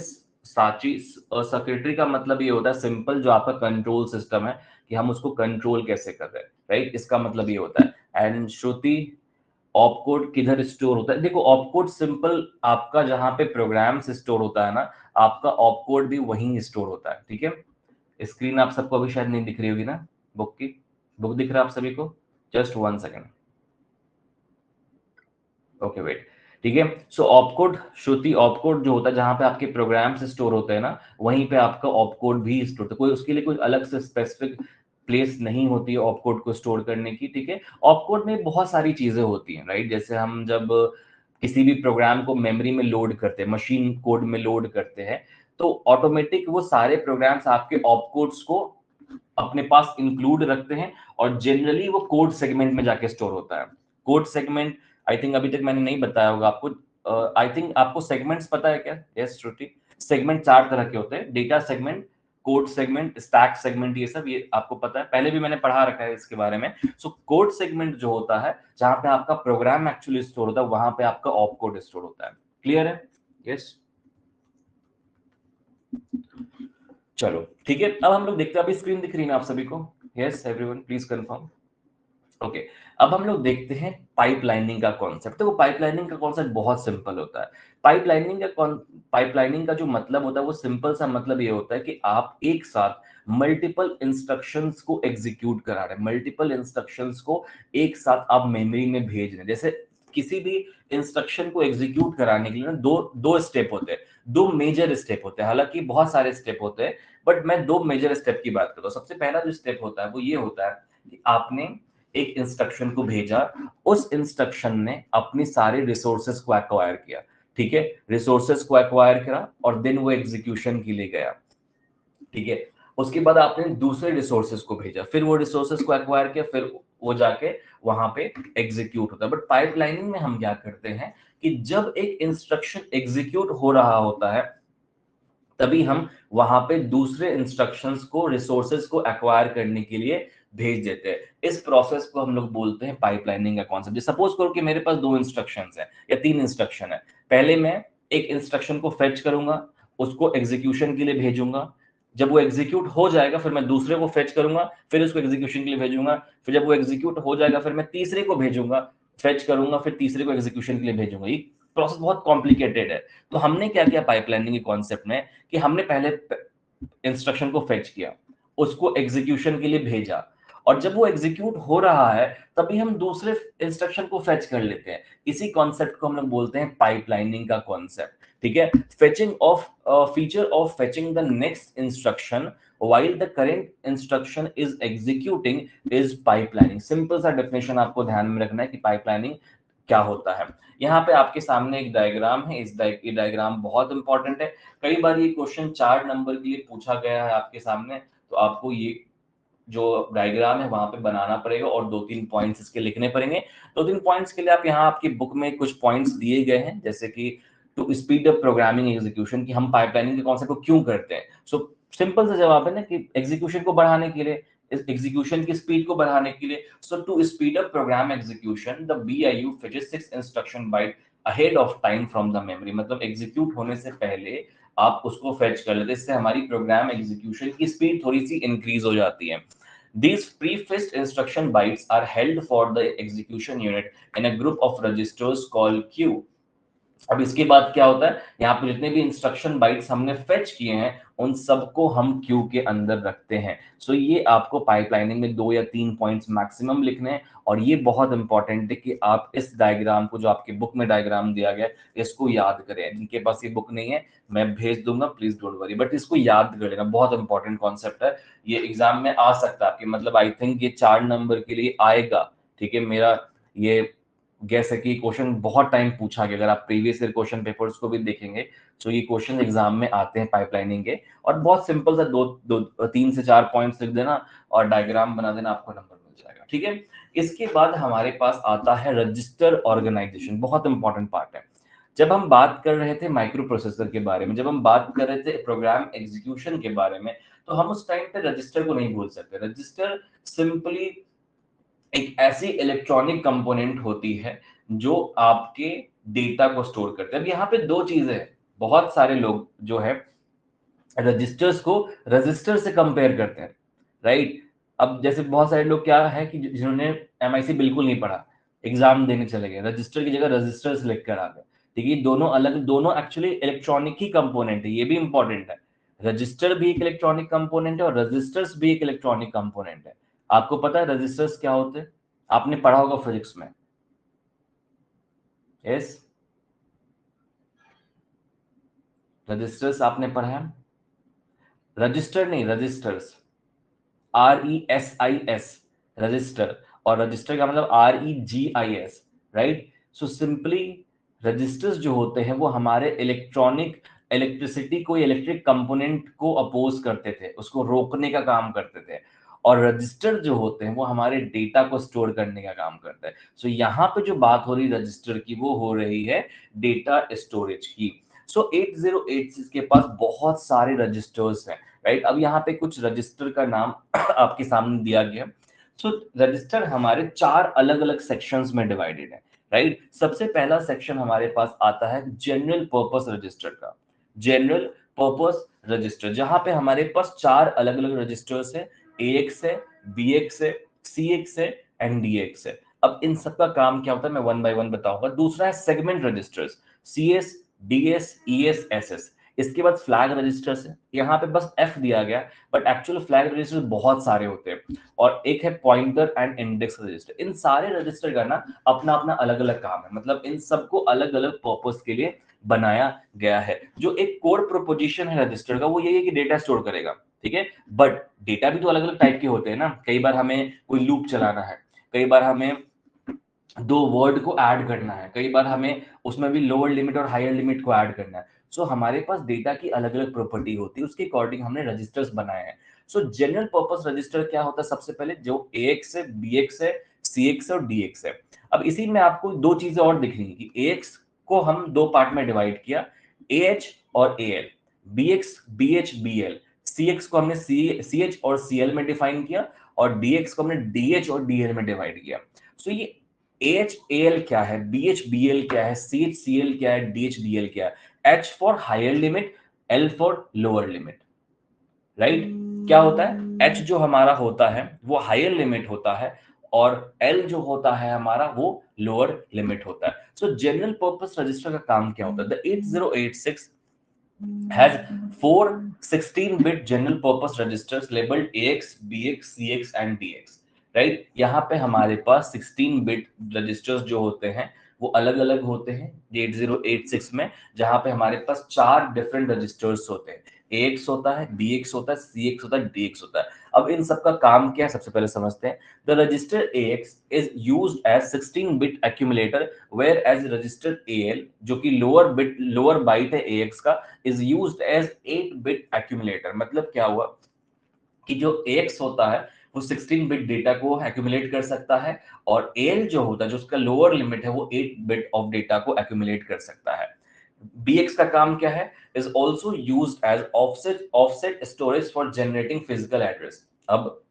साची सर्किटरी का मतलब ये होता है सिंपल, जो आपका कंट्रोल सिस्टम है कि हम उसको कंट्रोल कैसे कर रहे हैं, राइट? इसका मतलब ये होता है। एंड श्रुति, ऑपकोड किधर स्टोर होता है? देखो, ऑपकोड सिंपल आपका जहां पे प्रोग्राम्स स्टोर होता है ना, आपका ऑपकोड भी वहीं स्टोर होता है, ठीक है? स्क्रीन आप सबको अभी शायद नहीं दिख रही होगी ना, बुक की? बुक दिख रहा है आप सभी को? Just 1 second. Okay, wait. ठीक है, सो ऑपकोड, श्रुति, ऑपकोड जो होता है जहां पे आपके प्रोग्राम्स स्टोर होते हैं ना, वहीं पे आपका ऑपकोड भी स्टोर होता है। कोई उसके लिए कोई अलग से स्पेसिफिक प्लेस नहीं होती है ऑपकोड को स्टोर करने की, ठीक है? ऑपकोड में बहुत सारी चीजें होती हैं, राइट? जैसे हम जब किसी भी प्रोग्राम को मेमोरी में लोड करते हैं, मशीन कोड में लोड करते हैं, तो ऑटोमेटिक वो सारे प्रोग्राम्स आपके ऑपकोड्स को अपने पास इंक्लूड रखते हैं, और जनरली वो कोड सेगमेंट में जाके स्टोर होता है। कोड सेगमेंट, आई थिंक अभी तक मैंने नहीं बताया होगा आपको। आई थिंक आपको सेगमेंट्स पता है क्या? यस श्रुति, सेगमेंट 4 तरह के होते हैं: data segment, code segment, stack segment, ये सब ये आपको पता है, पहले भी मैंने पढ़ा रखा है इसके बारे में। सो कोड सेगमेंट जो होता है, जहां पे आपका प्रोग्राम एक्चुअली स्टोर होता है, वहां पे आपका ऑप कोड स्टोर होता है। क्लियर है? यस, चलो ठीक है। अब हम लोग देखते हैं, अभी स्क्रीन दिख रही है ना आप सभी को? Yes everyone, please confirm. Okay. अब हम लोग देखते हैं पाइपलाइनिंग का कॉन्सेप्ट। तो पाइपलाइनिंग का कॉन्सेप्ट बहुत सिंपल होता है। पाइपलाइनिंग का जो मतलब होता है, वो सिंपल सा मतलब ये होता है कि आप एक साथ मल्टीपल इंस्ट्रक्शंस को एग्जीक्यूट करा रहे हैं, मल्टीपल इंस्ट्रक्शंस को एक साथ आप मेमोरी में भेज रहे हैं। जैसे किसी भी इंस्ट्रक्शन को एग्जीक्यूट कराने के लिए ना दो दो स्टेप होते हैं, दो मेजर स्टेप होते हैं। हालांकि बहुत सारे स्टेप होते हैं, बट मैं दो मेजर स्टेप की बात करता हूँ। सबसे पहला जो स्टेप होता है वो ये होता है कि आपने एक इंस्ट्रक्शन को भेजा, उस इंस्ट्रक्शन ने अपनी सारे रिसोर्सेस को एक्वायर किया, ठीक है? रिसोर्सेस को एक्वायर करा और देन वो एग्जीक्यूशन के लिए गया, ठीक है? उसके बाद आपने दूसरे रिसोर्सेस को भेजा, फिर वो रिसोर्सेस को एक्वायर किया, फिर वो जाके वहां पे एग्जीक्यूट होता है। बट पाइपलाइनिंग में हम क्या करते हैं कि जब एक इंस्ट्रक्शन एग्जीक्यूट हो रहा होता है, तभी हम वहां पे दूसरे इंस्ट्रक्शंस को, रिसोर्सेज को एक्वायर करने के लिए भेज देते हैं। इस प्रोसेस को हम लोग बोलते हैं पाइपलाइनिंग का कॉन्सेप्ट। सपोज करो कि मेरे पास 2 इंस्ट्रक्शंस हैं या 3 इंस्ट्रक्शन है। पहले मैं एक इंस्ट्रक्शन को फेच करूंगा, उसको एग्जीक्यूशन के लिए भेजूंगा। जब वो एग्जीक्यूट हो जाएगा, फिर मैं दूसरे को फेच करूंगा, फिर उसको एग्जीक्यूशन के लिए भेजूंगा। फिर जब वो एग्जीक्यूट हो जाएगा, फिर मैं तीसरे को भेजूंगा, फेच करूंगा, फिर तीसरे को एग्जीक्यूशन के लिए भेजूंगा। ये प्रोसेस बहुत कॉम्प्लिकेटेड है। तो हमने क्या किया पाइपलाइनिंग के कॉन्सेप्ट में कि हमने पहले इंस्ट्रक्शन को फेच किया, उसको एग्जीक्यूशन के लिए भेजा, और जब वो एग्जीक्यूट हो रहा है तभी हम दूसरे इंस्ट्रक्शन को फेच कर लेते हैं। इसी कॉन्सेप्ट को हम लोग बोलते हैं पाइपलाइनिंग का कॉन्सेप्ट, ठीक है? Fetching of feature of fetching the next instruction while the current instruction is executing is pipelining। Simple सा डेफिनेशन आपको ध्यान में रखना है कि पाइपलाइनिंग क्या होता है। यहाँ पे आपके सामने एक डायग्राम है, ये डायग्राम बहुत इंपॉर्टेंट है। कई बार ये क्वेश्चन 4 नंबर के लिए पूछा गया है आपके सामने, तो आपको ये जो डायग्राम है वहां पे बनाना पड़ेगा और 2-3 पॉइंट्स इसके लिखने पड़ेंगे। 2-3 पॉइंट्स के लिए आप यहाँ आपकी बुक में कुछ पॉइंट्स दिए गए हैं, जैसे कि to speed up programming execution, कि हम पाइपलाइनिंग के कॉन्सेप्ट को क्यों करते हैं। सो सिंपल सा जवाब है ना कि एग्जीक्यूशन को बढ़ाने के लिए। इस एग्जीक्यूशन की स्पीड को बढ़ाने के लिए। So to speed up program execution the BIU fetches 6 instruction byte ahead of time from the memory, मतलब एग्जीक्यूट होने से पहले आप उसको फेच कर लेते, इससे हमारी प्रोग्राम एग्जीक्यूशन की स्पीड थोड़ी सी इंक्रीज हो जाती है। These prefetched instruction bytes are held for the execution unit in a group of registers called queue। अब इसके बाद क्या होता है, यहाँ पे जितने भी इंस्ट्रक्शन बाइट्स हमने फेच किए हैं उन सबको हम क्यू के अंदर रखते हैं। सो ये आपको पाइपलाइनिंग में 2 या 3 पॉइंट्स मैक्सिमम लिखने हैं, और ये बहुत इंपॉर्टेंट है कि आप इस डायग्राम को, जो आपकी बुक में डायग्राम दिया गया है, इसको याद करें। जिनके पास ये बुक नहीं है मैं भेज दूंगा, प्लीज डोंट वरी, बट इसको याद कर लेना, बहुत इंपॉर्टेंट कॉन्सेप्ट है। ये एग्जाम में आ सकता है आपके, मतलब आई थिंक ये 4 नंबर के लिए आएगा। ठीक है, मेरा ये गैस है कि क्वेश्चन बहुत टाइम पूछा गया, अगर आप प्रीवियस ईयर क्वेश्चन पेपर्स को भी देखेंगे तो ये क्वेश्चन एग्जाम में आते हैं पाइपलाइनिंग के, और बहुत सिंपल सा 3 से 4 पॉइंट्स लिख देना और डायग्राम बना देना, आपको नंबर मिल जाएगा। ठीक है, इसके बाद हमारे पास आता है रजिस्टर ऑर्गेनाइजेशन, बहुत इंपॉर्टेंट पार्ट है। जब हम बात कर रहे थे माइक्रो प्रोसेसर के बारे में, जब हम बात कर रहे थे प्रोग्राम एग्जीक्यूशन के बारे में, तो हम उस टाइम पे रजिस्टर को नहीं भूल सकते। रजिस्टर सिंपली एक ऐसी इलेक्ट्रॉनिक कंपोनेंट होती है जो आपके डेटा को स्टोर करते हैं। अब यहाँ पे दो चीजें हैं, बहुत सारे लोग जो है रजिस्टर्स को रजिस्टर से कंपेयर करते हैं, राइट। अब जैसे बहुत सारे लोग क्या है कि जिन्होंने MIC बिल्कुल नहीं पढ़ा, एग्जाम देने चले गए, रजिस्टर की जगह रजिस्टर सेलेक्ट करा गए। ठीक है, दोनों अलग, दोनों एक्चुअली इलेक्ट्रॉनिक ही कंपोनेंट है, ये भी इंपॉर्टेंट है। रजिस्टर भी एक इलेक्ट्रॉनिक कंपोनेंट है और रजिस्टर्स भी एक इलेक्ट्रॉनिक कंपोनेंट है। आपको पता है रजिस्टर्स क्या होते हैं? आपने पढ़ा होगा फिजिक्स में। यस, रजिस्टर्स आपने पढ़ा है। रजिस्टर नहीं, रजिस्टर्स, RESIS, रजिस्टर, और रजिस्टर का मतलब REGIS, right. So simply registers जो होते हैं वो हमारे इलेक्ट्रिसिटी को, इलेक्ट्रिक कंपोनेंट को अपोज करते थे, उसको रोकने का काम करते थे। और रजिस्टर जो होते हैं वो हमारे डेटा को स्टोर करने का काम करते हैं। सो यहाँ पे जो बात हो रही है रजिस्टर की, वो हो रही है डेटा स्टोरेज की। सो 8086 के पास बहुत सारे रजिस्टर्स हैं, राइट। अब यहाँ पे कुछ रजिस्टर का नाम आपके सामने दिया गया। सो रजिस्टर हमारे 4 अलग अलग सेक्शंस में डिवाइडेड है, राइट। सबसे पहला सेक्शन हमारे पास आता है जनरल पर्पस रजिस्टर का। जनरल पर्पस रजिस्टर, जहां पे हमारे पास 4 अलग अलग रजिस्टर्स है, AX है, BX है, CX है एंड DX है। अब इन सबका काम क्या होता है मैं वन बाय वन बताऊंगा। दूसरा है segment registers, CS, DS, ES, SS। इसके बाद फ्लैग रजिस्टर्स है, यहाँ पे बस F दिया गया, बट एक्चुअल फ्लैग रजिस्टर्स बहुत सारे होते हैं। और एक है पॉइंटर एंड इंडेक्स रजिस्टर। इन सारे रजिस्टर का ना अपना अपना अलग अलग काम है, मतलब इन सबको अलग अलग पर्पस के लिए बनाया गया है। जो एक कोर प्रोपोजिशन है रजिस्टर का, वो यही है कि डेटा स्टोर करेगा, ठीक है। बट डेटा भी तो अलग अलग टाइप के होते हैं ना, कई बार हमें कोई लूप चलाना है, कई बार हमें 2 वर्ड को ऐड करना है, कई बार हमें उसमें भी लोअर लिमिट और हायर लिमिट को ऐड करना है। सो हमारे पास डेटा की अलग अलग प्रॉपर्टी होती है, उसके अकॉर्डिंग हमने रजिस्टर्स बनाए हैं। सो जनरल पर्पस रजिस्टर क्या होता है, सबसे पहले जो AX है, BX है, CX है और DX है। अब इसी में आपको 2 चीजें और दिख रही है कि AX को हम 2 पार्ट में डिवाइड किया, AH और AL, BX, BH, BL, CX को हमने CH और CL में डिफाइन किया, और DX को हमने DH और DL में डिवाइड किया। सो ये AHAL क्या है, BHBL क्या है, CHCL क्या है, DHDL क्या है। H for higher limit, L for lower limit, right. क्या होता है, H जो हमारा होता है वो हायर लिमिट होता है, और L जो होता है हमारा वो लोअर लिमिट होता है। सो जनरल पर्पस रजिस्टर का काम क्या होता है, the 8086 has 4 16-bit general purpose registers labeled AX, BX, CX and DX, right. यहाँ पे हमारे पास 16-bit रजिस्टर्स जो होते हैं वो अलग अलग होते हैं 8086 में, जहां पे हमारे पास 4 डिफरेंट रजिस्टर्स होते हैं, AX होता है, BX होता है, CX होता है, DX होता है। अब इन सब का काम क्या है सबसे पहले समझते हैं। The register AX is used as 16-bit accumulator, whereas register AL जो कि लोअर बाइट है AX का, is used as 8-bit accumulator। मतलब क्या हुआ कि जो AX होता है वो 16-bit डेटा को एक्यूमुलेट कर सकता है, और AL जो होता है, जो उसका लोअर लिमिट है, वो 8-bit ऑफ डेटा को एक्यूमुलेट कर सकता है। BX का काम क्या है, is also used as offset storage for generating physical address। अब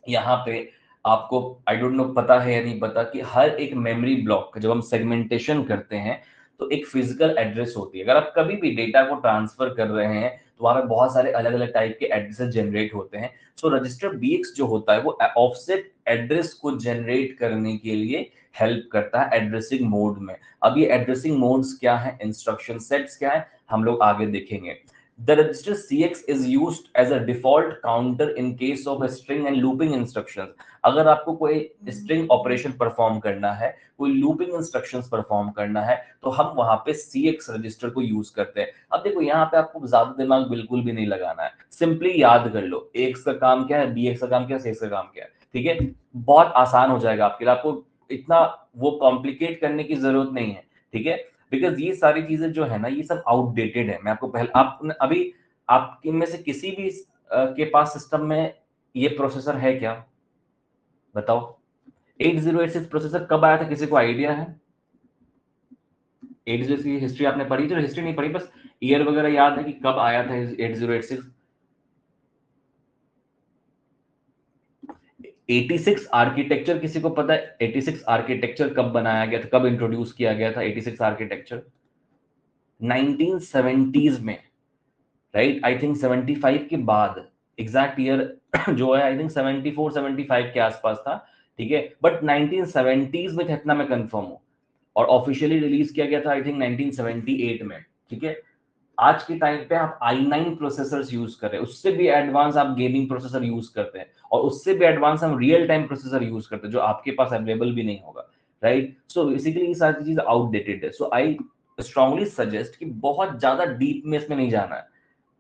यहाँ पे आपको आई डोंट नो पता है या नहीं पता कि हर एक मेमोरी ब्लॉक जब हम सेगमेंटेशन करते हैं तो एक फिजिकल एड्रेस होती है। अगर आप कभी भी डेटा को ट्रांसफर कर रहे हैं तो वहां पे बहुत सारे अलग अलग टाइप के एड्रेसेस जनरेट होते हैं। सो रजिस्टर BX जो होता है वो ऑफसेट एड्रेस को जनरेट करने के लिए हेल्प करता है एड्रेसिंग मोड में। अब ये एड्रेसिंग मोड्स क्या है, इंस्ट्रक्शन सेट्स क्या है, हम लोग आगे देखेंगे। The register CX is used as a default counter in case of a string and looping instructions. अगर आपको कोई string operation perform करना है, कोई looping instructions perform करना है, तो हम वहां पे CX register को use करते हैं। अब देखो यहाँ पे आपको ज्यादा दिमाग बिल्कुल भी नहीं लगाना है, सिंपली याद कर लो AX का काम क्या है, BX का काम क्या है, CX का काम क्या है, ठीक है। बहुत आसान हो जाएगा आपके लिए, आपको इतना वो कॉम्प्लिकेट करने की जरूरत नहीं है, ठीक है। बिकॉज ये सारी चीजें जो है ना ये सब आउटडेटेड है। मैं आपको पहले आप अभी आपके में से किसी भी के पास सिस्टम में ये प्रोसेसर है क्या, बताओ। 8086 प्रोसेसर कब आया था, किसी को आइडिया है? 8086 की हिस्ट्री आपने पढ़ी? चलो हिस्ट्री नहीं पढ़ी, बस ईयर वगैरह याद है कि कब आया था 8086? 86 आर्किटेक्चर किसी को पता है? 86 आर्किटेक्चर कब बनाया गया था, कब इंट्रोड्यूस किया गया था 86 आर्किटेक्चर? 1970s में, राइट। आई थिंक 75 के बाद, एग्जैक्ट ईयर जो है आई थिंक 74 75 के आसपास था, ठीक है। बट 1970s में था, इतना मैं कंफर्म हूँ। और ऑफिशियली रिलीज किया गया था आई थिंक 1978 में, ठीक है। आज के टाइम पे आप i9 प्रोसेसर्स यूज कर रहे हैं, उससे भी एडवांस आप गेमिंग प्रोसेसर यूज करते हैं, और उससे भी एडवांस हम रियल टाइम प्रोसेसर यूज करते हैं जो आपके पास अवेलेबल भी नहीं होगा, राइट। सो बेसिकली ये सारी चीज आउटडेटेड है। सो आई स्ट्रांगली सजेस्ट कि बहुत ज्यादा डीप में इसमें नहीं जाना है।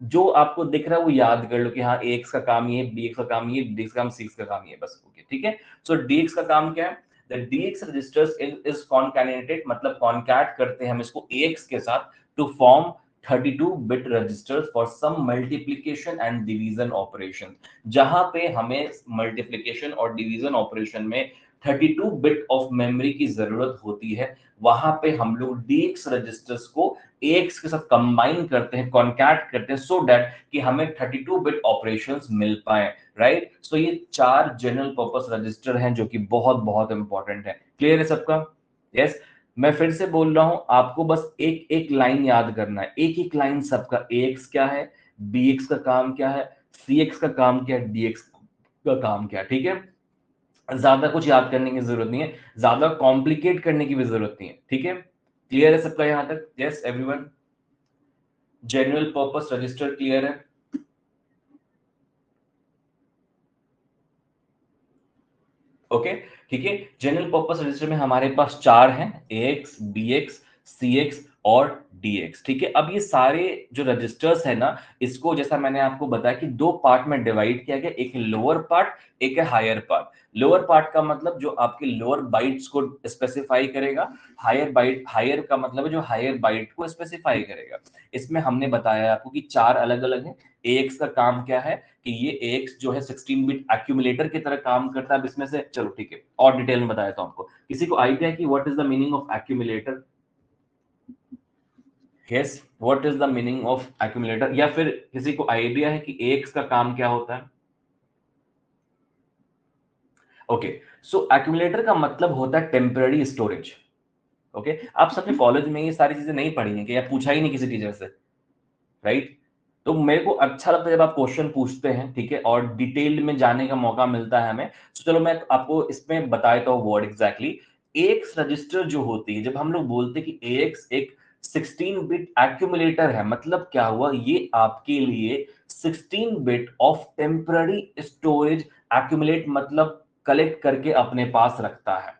जो आपको दिख रहा है वो याद कर लो कि हाँ AX का काम ये, BX का काम ये, DX का काम, CX का काम ये, बस ओके, ठीक है। सो DX का काम क्या है? The DX registers is concatenated, मतलब कॉन्कैट करते हैं हम इसको AX के साथ to form 32 bit registers for some multiplication and division operation. जहां पे हमें मल्टीप्लिकेशन और डिवीजन ऑपरेशन में 32 बिट ऑफ मेमोरी की जरूरत होती है, वहां पे हम लोग DX रजिस्टर्स को AX के साथ कंबाइन करते हैं, कॉन्कैट करते हैं, सो दैट कि हमें 32 बिट ऑपरेशंस मिल पाए, राइट। सो ये 4 जनरल पर्पस रजिस्टर हैं जो कि बहुत बहुत इंपॉर्टेंट है। क्लियर है सबका? यस। मैं फिर से बोल रहा हूं, आपको बस एक एक लाइन याद करना है, एक एक लाइन सबका। AX क्या है, BX का काम क्या है, CX का काम क्या है, DX का काम क्या है, ठीक है। ज्यादा कुछ याद करने की जरूरत नहीं है, ज्यादा कॉम्प्लिकेट करने की भी जरूरत नहीं है, ठीक है। क्लियर है सबका यहां तक? Yes everyone, general purpose register clear है? ओके, ठीक है। जनरल पर्पस रजिस्टर में हमारे पास 4 हैं, AX, BX, CX और DX, ठीक है। अब ये सारे जो रजिस्टर्स है ना, इसको जैसा मैंने आपको बताया कि 2 पार्ट में डिवाइड किया गया, एक है लोअर पार्ट, एक है हायर पार्ट। लोअर पार्ट का मतलब जो आपके लोअर बाइट्स को स्पेसिफाई करेगा, हायर का मतलब है जो हायर बाइट को स्पेसिफाई करेगा। इसमें हमने बताया आपको कि 4 अलग अलग है। AX का काम क्या है कि ये AX जो है 16 बिट एक्यूमुलेटर की तरह काम करता है। अब इसमें से चलो ठीक है और डिटेल में बताया था आपको। किसी को आइडिया है कि what is the meaning of accumulator? Yes, what is the meaning of accumulator? या फिर किसी को आइडिया है कि AX का काम क्या होता है? ओके, सो एक्यूमुलेटर का मतलब होता है टेम्पररी स्टोरेज। ओके, आप सबने कॉलेज में ये सारी चीजें नहीं पढ़ी हैं कि, या पूछा ही नहीं किसी टीचर से, राइट। तो मेरे को अच्छा लगता है जब आप क्वेश्चन पूछते हैं, ठीक है, और डिटेल में जाने का मौका मिलता है हमें। तो चलो मैं आपको इसमें बता देता हूँ वर्ड एग्जैक्टली। AX रजिस्टर जो होती है, जब हम लोग बोलते हैं कि AX एक 16 बिट एक्यूमुलेटर है, मतलब क्या हुआ, ये आपके लिए 16 bit of temporary storage accumulate मतलब कलेक्ट करके अपने पास रखता है,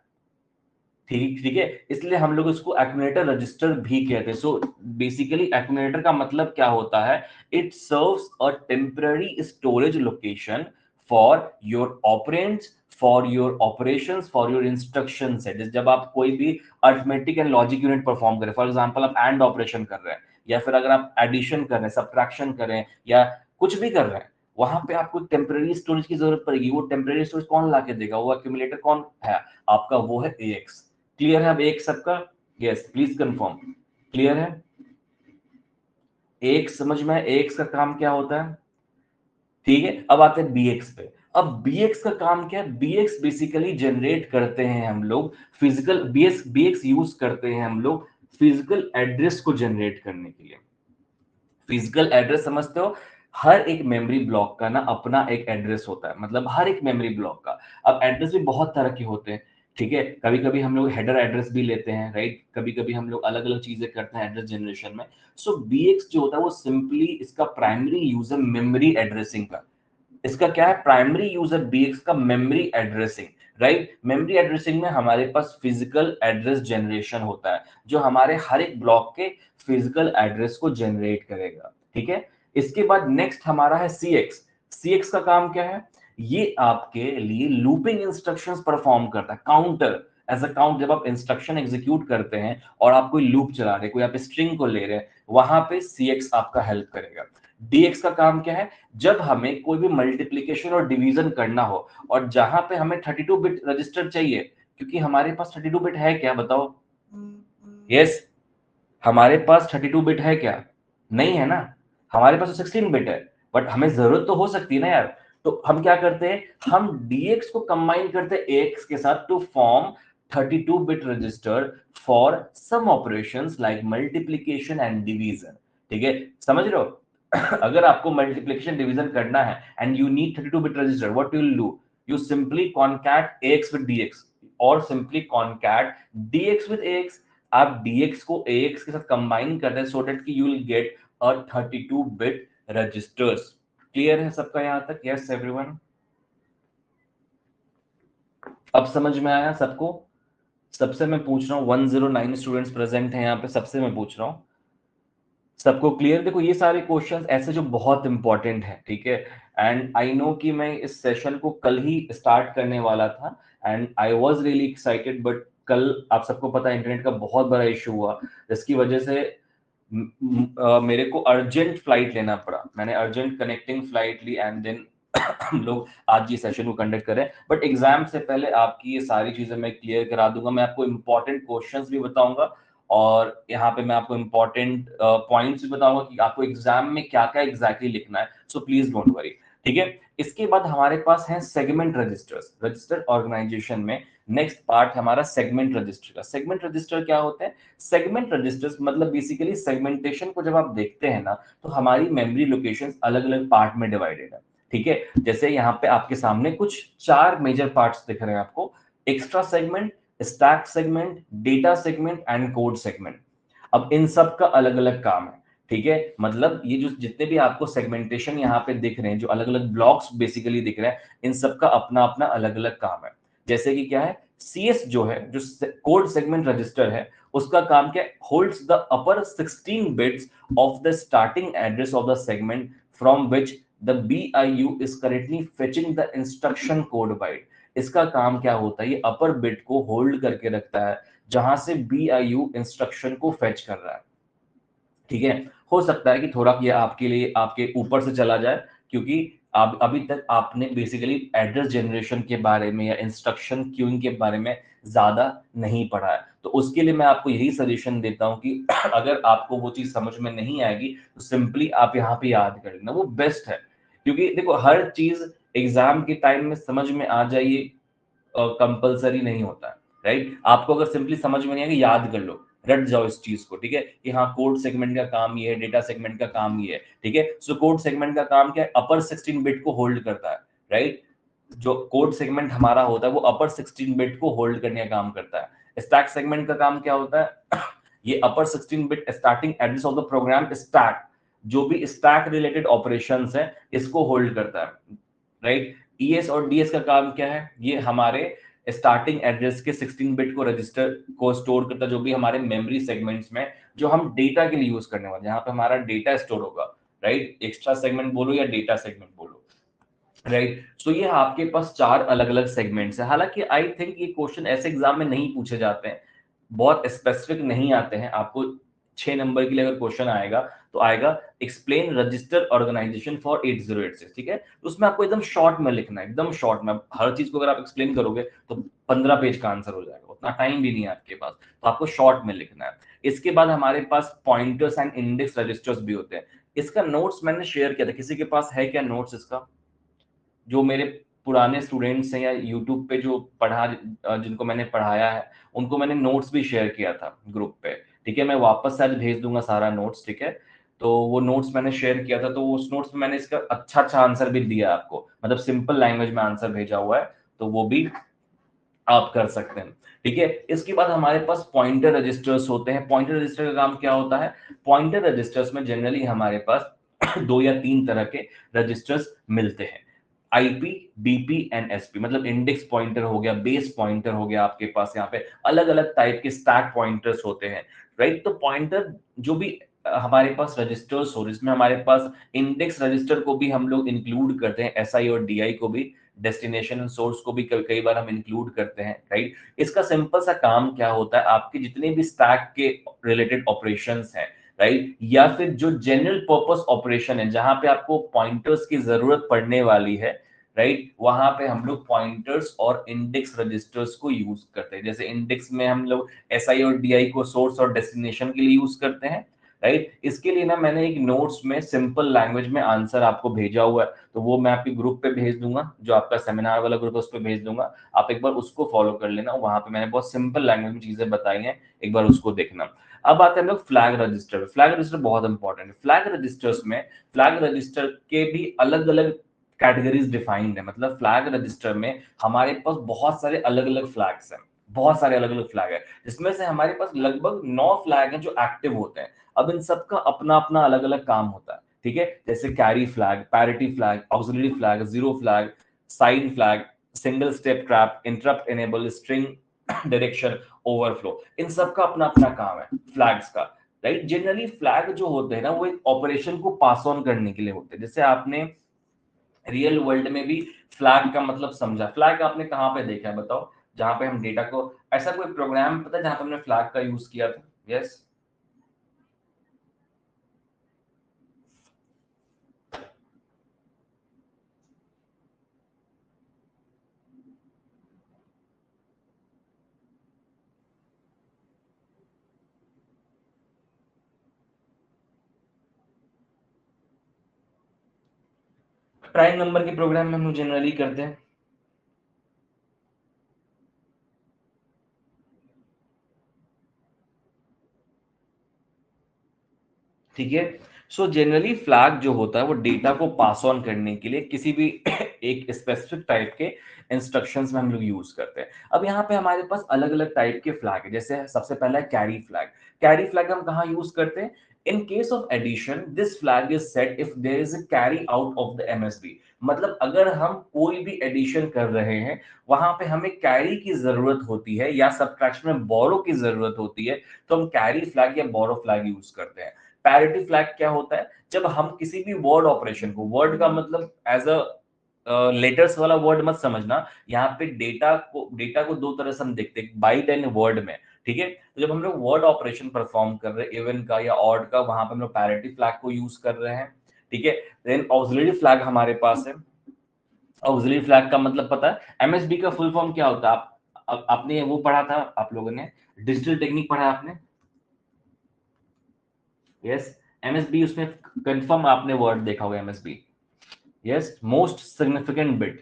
ठीक ठीक है। इसलिए हम लोग इसको एक्यूमुलेटर रजिस्टर भी कहते हैं। सो बेसिकली एक्यूमुलेटर का मतलब क्या होता है? It serves a temporary storage location for your operands, for your operations, for your instruction set. जब आप कोई भी arithmetic and logic unit perform करें, फॉर एग्जांपल आप एंड ऑपरेशन कर रहे हैं, या फिर अगर आप एडिशन कर रहे हैं, सब्ट्रैक्शन कर रहे हैं, या कुछ भी कर रहे हैं, वहां पे आपको टेम्पररी स्टोरेज की जरूरत पड़ेगी। वो टेम्पररी स्टोरेज कौन ला के देगा? वो एक्यूमुलेटर कौन है आपका? वो है AX। क्लियर है अब एक सबका? Yes, please confirm. क्लियर है? एक समझ में? एक का काम क्या होता है? ठीक है, अब आते हैं BX पे। अब बीएक्स का काम क्या है? बीएक्स बेसिकली जनरेट करते हैं हम लोग फिजिकल, बीएक्स यूज करते हैं हम लोग फिजिकल एड्रेस को जनरेट करने के लिए। फिजिकल एड्रेस समझते हो? हर एक मेमोरी ब्लॉक का ना अपना एक एड्रेस होता है, मतलब हर एक मेमोरी ब्लॉक का। अब एड्रेस भी बहुत तरह के होते हैं, ठीक है? कभी कभी हम लोग हेडर एड्रेस भी लेते हैं, राइट? कभी कभी हम लोग अलग अलग चीजें करते हैं एड्रेस जनरेशन में। सो बीएक्स जो होता है वो सिंपली इसका प्राइमरी यूज है मेमोरी एड्रेसिंग का। इसका क्या है? प्राइमरी यूजर बीएक्स का memory addressing, right? Memory addressing में हमारे पास फिजिकल एड्रेस जनरेशन होता है, जो हमारे हर एक ब्लॉक के फिजिकल एड्रेस को जनरेट करेगा, ठीक है? इसके बाद नेक्स्ट हमारा है सीएक्स। सीएक्स का काम क्या है? ये आपके लिए लूपिंग इंस्ट्रक्शंस परफॉर्म करता है, काउंटर एज अ काउंट। जब आप इंस्ट्रक्शन एग्जीक्यूट करते हैं और आप कोई लूप चला रहे हैं, कोई आप स्ट्रिंग को ले रहे हैं, वहां पे सीएक्स आपका हेल्प करेगा। डीएक्स का काम क्या है? जब हमें कोई भी मल्टीप्लिकेशन और डिवीजन करना हो और जहां पे हमें 32 बिट रजिस्टर चाहिए, क्योंकि हमारे पास 32 बिट है क्या, बताओ? यस, हमारे पास 32 बिट है क्या? नहीं है ना, हमारे पास तो 16 बिट है। बट हमें जरूरत तो हो सकती है ना यार। तो हम क्या करते हैं? हम डीएक्स को कंबाइन करते हैं एक्स के साथ to form 32 bit register for some operations like multiplication and division, ठीक है? समझ रहे हो? अगर आपको मल्टीप्लिकेशन डिवीजन करना है and you need 32 bit register, what you will do? You simply concat ax with dx और simply concat dx with ax। आप dx को ax के साथ कंबाइन करते हैं सो दैट कि you will get a 32 bit registers. Clear है सबका यहां तक? यस एवरीवन, अब समझ में आया सबको? सबसे मैं पूछ रहा हूँ, 109 स्टूडेंट्स प्रेजेंट हैं यहाँ पे, सबसे मैं पूछ रहा हूँ, सबको क्लियर? देखो ये सारे क्वेश्चंस ऐसे जो बहुत इंपॉर्टेंट है, ठीक है? एंड आई नो कि मैं इस सेशन को कल ही स्टार्ट करने वाला था and I was really excited, but कल आप सबको पता है इंटरनेट का बहुत बड़ा इशू हुआ, जिसकी वजह से मेरे को अर्जेंट फ्लाइट लेना पड़ा। मैंने अर्जेंट कनेक्टिंग फ्लाइट ली एंड देन हम लोग आज ये सेशन को कंडक्ट करें। बट एग्जाम से पहले आपकी ये सारी चीजें मैं क्लियर करा दूंगा। मैं आपको इंपॉर्टेंट क्वेश्चंस भी बताऊंगा और यहाँ पे मैं आपको इंपॉर्टेंट पॉइंट्स भी बताऊंगा कि आपको एग्जाम में क्या क्या एग्जैक्टली लिखना है। सो प्लीज डोंट वरी, ठीक है? इसके बाद हमारे पास है सेगमेंट रजिस्टर्स। रजिस्टर ऑर्गेनाइजेशन में नेक्स्ट पार्ट हमारा सेगमेंट रजिस्टर का। सेगमेंट रजिस्टर क्या होते हैं? सेगमेंट रजिस्टर्स मतलब बेसिकली सेगमेंटेशन को जब आप देखते हैं ना, तो हमारी मेमोरी लोकेशंस अलग अलग पार्ट में डिवाइडेड है, ठीक है? जैसे यहाँ पे आपके सामने कुछ 4 मेजर पार्ट्स दिख रहे हैं आपको: extra segment, stack segment, data segment and code segment. अब इन सब का अलग अलग काम है, ठीक है? मतलब ये जो जितने भी आपको सेगमेंटेशन यहाँ पे दिख रहे हैं, जो अलग अलग ब्लॉक्स बेसिकली दिख रहे हैं, इन सब का अपना अपना अलग अलग काम है। जैसे कि क्या है? CS जो है, जो कोड सेगमेंट रजिस्टर है, उसका काम क्या है? Holds the upper 16 bits of the starting address of the segment from which the BIU is currently fetching the instruction code byte। इसका काम क्या होता है? ये अपर बिट को होल्ड करके रखता है जहां से BIU इंस्ट्रक्शन को फेच कर रहा है, ठीक है? हो सकता है कि थोड़ा ये आपके लिए आपके ऊपर से चला जाए, क्योंकि आप अभी तक आपने बेसिकली एड्रेस जनरेशन के बारे में या इंस्ट्रक्शन क्यूइंग के बारे में ज्यादा नहीं पढ़ा है। तो उसके लिए मैं आपको यही सजेशन देता हूं कि अगर आपको वो चीज समझ में नहीं आएगी तो सिंपली आप यहाँ पे याद कर लेना, वो बेस्ट है। क्योंकि देखो हर चीज एग्जाम के टाइम में समझ में आ जाइए कंपलसरी नहीं होता है, राइट? आपको अगर सिंपली समझ में नहीं आएगा, याद कर लो, रट जाओ इस चीज को, ठीक है? कि हाँ कोड सेगमेंट का काम ये है, डेटा सेगमेंट का काम ये है, ठीक है? सो कोड सेगमेंट का काम क्या है? अपर 16 बिट को होल्ड करता है, राइट? जो कोड सेगमेंट हमारा होता है वो अपर 16 बिट को होल्ड करने का काम करता है। स्टैक सेगमेंट का काम क्या होता है? ये upper 16 bit starting address of the program stack, जो भी स्टैक रिलेटेड ऑपरेशंस है, इसको होल्ड करता है, राइट? ES और DS का काम क्या है? ये हमारे स्टार्टिंग एड्रेस के 16 बिट को रजिस्टर को स्टोर करता है, जो भी हमारे मेमोरी सेगमेंट्स में जो हम डेटा के लिए यूज करने वाले, जहां पे हमारा डेटा स्टोर होगा, राइट? एक्स्ट्रा सेगमेंट बोलो या डेटा सेगमेंट बोलो, राइट? सो ये आपके पास 4 अलग अलग सेगमेंट्स है। हालांकि आई थिंक ये क्वेश्चन ऐसे एग्जाम में नहीं पूछे जाते हैं, बहुत स्पेसिफिक नहीं आते हैं। आपको 6 नंबर के लिए अगर क्वेश्चन आएगा तो आएगा एक्सप्लेन रजिस्टर ऑर्गेनाइजेशन फॉर 8086, ठीक है? तो उसमें आपको एकदम शॉर्ट में लिखना है, एकदम शॉर्ट में। हर चीज को अगर आप एक्सप्लेन करोगे तो 15 पेज का आंसर हो जाएगा, उतना टाइम भी नहीं है आपके पास, तो आपको शॉर्ट में लिखना है। इसके बाद हमारे पास पॉइंटर्स एंड इंडेक्स रजिस्टर्स भी होते हैं। इसका नोट्स मैंने शेयर किया था, किसी के पास है क्या नोट्स इसका? जो मेरे पुराने स्टूडेंट्स हैं या यूट्यूब पे जो जिनको मैंने पढ़ाया है, उनको मैंने नोट्स भी शेयर किया था ग्रुप पे, ठीक है? मैं वापस से आज भेज दूंगा सारा नोट्स, ठीक है? तो वो नोट्स मैंने शेयर किया था, तो उस नोट्स में मैंने इसका अच्छा आंसर भी दिया आपको, मतलब सिंपल लैंग्वेज में आंसर भेजा हुआ है, तो वो भी आप कर सकते हैं, ठीक है? इसके बाद हमारे पास पॉइंटर रजिस्टर्स होते हैं। पॉइंटर रजिस्टर का काम क्या होता है? पॉइंटर रजिस्टर्स में जनरली हमारे पास 2 या 3 तरह के रजिस्टर्स मिलते हैं। आईपी, बीपी एंड एसपी, मतलब इंडेक्स पॉइंटर हो गया, बेस पॉइंटर हो गया, आपके पास यहाँ पे अलग-अलग टाइप के स्टैक पॉइंटर्स होते हैं, राइट? तो पॉइंटर जो भी हमारे पास रजिस्टर्स हो, जिसमें हमारे पास इंडेक्स रजिस्टर को भी हम लोग इंक्लूड करते हैं, एसआई और डीआई को भी, डेस्टिनेशन एंड सोर्स को भी कई बार हम इंक्लूड करते हैं, राइट? इसका सिंपल सा काम क्या होता है, आपके जितने भी स्टैक के रिलेटेड ऑपरेशंस हैं, राइट, या फिर जो जनरल पर्पस ऑपरेशन है, जहां पे आपको पॉइंटर्स की जरूरत पड़ने वाली है, राइट, वहां पे हम लोग पॉइंटर्स और इंडेक्स रजिस्टर्स को यूज करते हैं। जैसे इंडेक्स में हम लोग एसआई और डीआई को सोर्स और डेस्टिनेशन के लिए यूज करते हैं, राइट? इसके लिए ना मैंने एक नोट्स में सिंपल लैंग्वेज में आंसर आपको भेजा हुआ है, तो वो मैं आपके ग्रुप पे भेज दूंगा, जो आपका सेमिनार वाला ग्रुप है उस पे भेज दूंगा। आप एक बार उसको फॉलो कर लेना, वहां पे मैंने बहुत सिंपल लैंग्वेज में चीजें बताई हैं, एक बार उसको देखना। अब आते हैं हम लोग फ्लैग रजिस्टर। फ्लैग रजिस्टर बहुत इंपॉर्टेंट है। फ्लैग रजिस्टर्स में, फ्लैग रजिस्टर के भी अलग अलग कैटेगरीज डिफाइंड है, मतलब फ्लैग रजिस्टर में हमारे पास बहुत सारे अलग अलग फ्लैग्स हैं, बहुत सारे अलग अलग फ्लैग है, जिसमें से हमारे पास लगभग 9 फ्लैग हैं जो एक्टिव होते हैं। अब इन सबका अपना अपना अलग अलग काम होता है, ठीक है? जैसे carry flag, parity flag, auxiliary flag, zero flag, sign flag, single step trap, interrupt enable, string direction, overflow, इन सब का अपना अपना काम है फ्लैग्स का, राइट? जनरली फ्लैग जो होते हैं ना, वो एक ऑपरेशन को पास ऑन करने के लिए होते हैं। जैसे आपने रियल वर्ल्ड में भी फ्लैग का मतलब समझा, फ्लैग आपने कहाँ पे देखा है बताओ? जहां पे हम डेटा को, ऐसा कोई प्रोग्राम पता है जहां पे हमने फ्लैग का यूज किया था? यस। प्राइम नंबर के प्रोग्राम में हम लोग जनरली करते हैं, ठीक है? सो जनरली फ्लैग जो होता है वो डेटा को पास ऑन करने के लिए किसी भी एक स्पेसिफिक टाइप के इंस्ट्रक्शंस में हम लोग यूज करते हैं। अब यहाँ पे हमारे पास अलग अलग टाइप के फ्लैग है। जैसे सबसे पहला है कैरी फ्लैग। कैरी फ्लैग हम कहाँ यूज करते हैं? In case of addition this flag is set if there is a carry out of the MSB. मतलब अगर हम कोई भी एडिशन कर रहे हैं, वहां पे हमें कैरी की जरूरत होती है या सब्ट्रैक्शन में बोरो की जरूरत होती है, तो हम कैरी फ्लैग या बोरो फ्लैग यूज करते हैं। पैरिटी फ्लैग क्या होता है? जब हम किसी भी वर्ड ऑपरेशन को, वर्ड का मतलब एज अ लेटर्स वाला वर्ड मत समझना, यहाँ पे डेटा को दो तरह से हम देखते हैं, बाइट एंड वर्ड में, ठीक है? तो जब हम लोग वर्ड ऑपरेशन परफॉर्म कर रहे हैं, इवन का या ऑड का, वहां पे हम लोग पैरिटी फ्लैग को यूज कर रहे हैं, ठीक है? देन ऑक्सिलरी फ्लैग हमारे पास है। ऑक्सिलरी फ्लैग का मतलब पता है? एमएसबी का फुल फॉर्म क्या होता है? आपने वो पढ़ा था, आप लोगों ने डिजिटल टेक्निक पढ़ा आपने? यस। एमएसबी, उसमें कंफर्म आपने वर्ड देखा होगा MSB. Yes, most significant bit.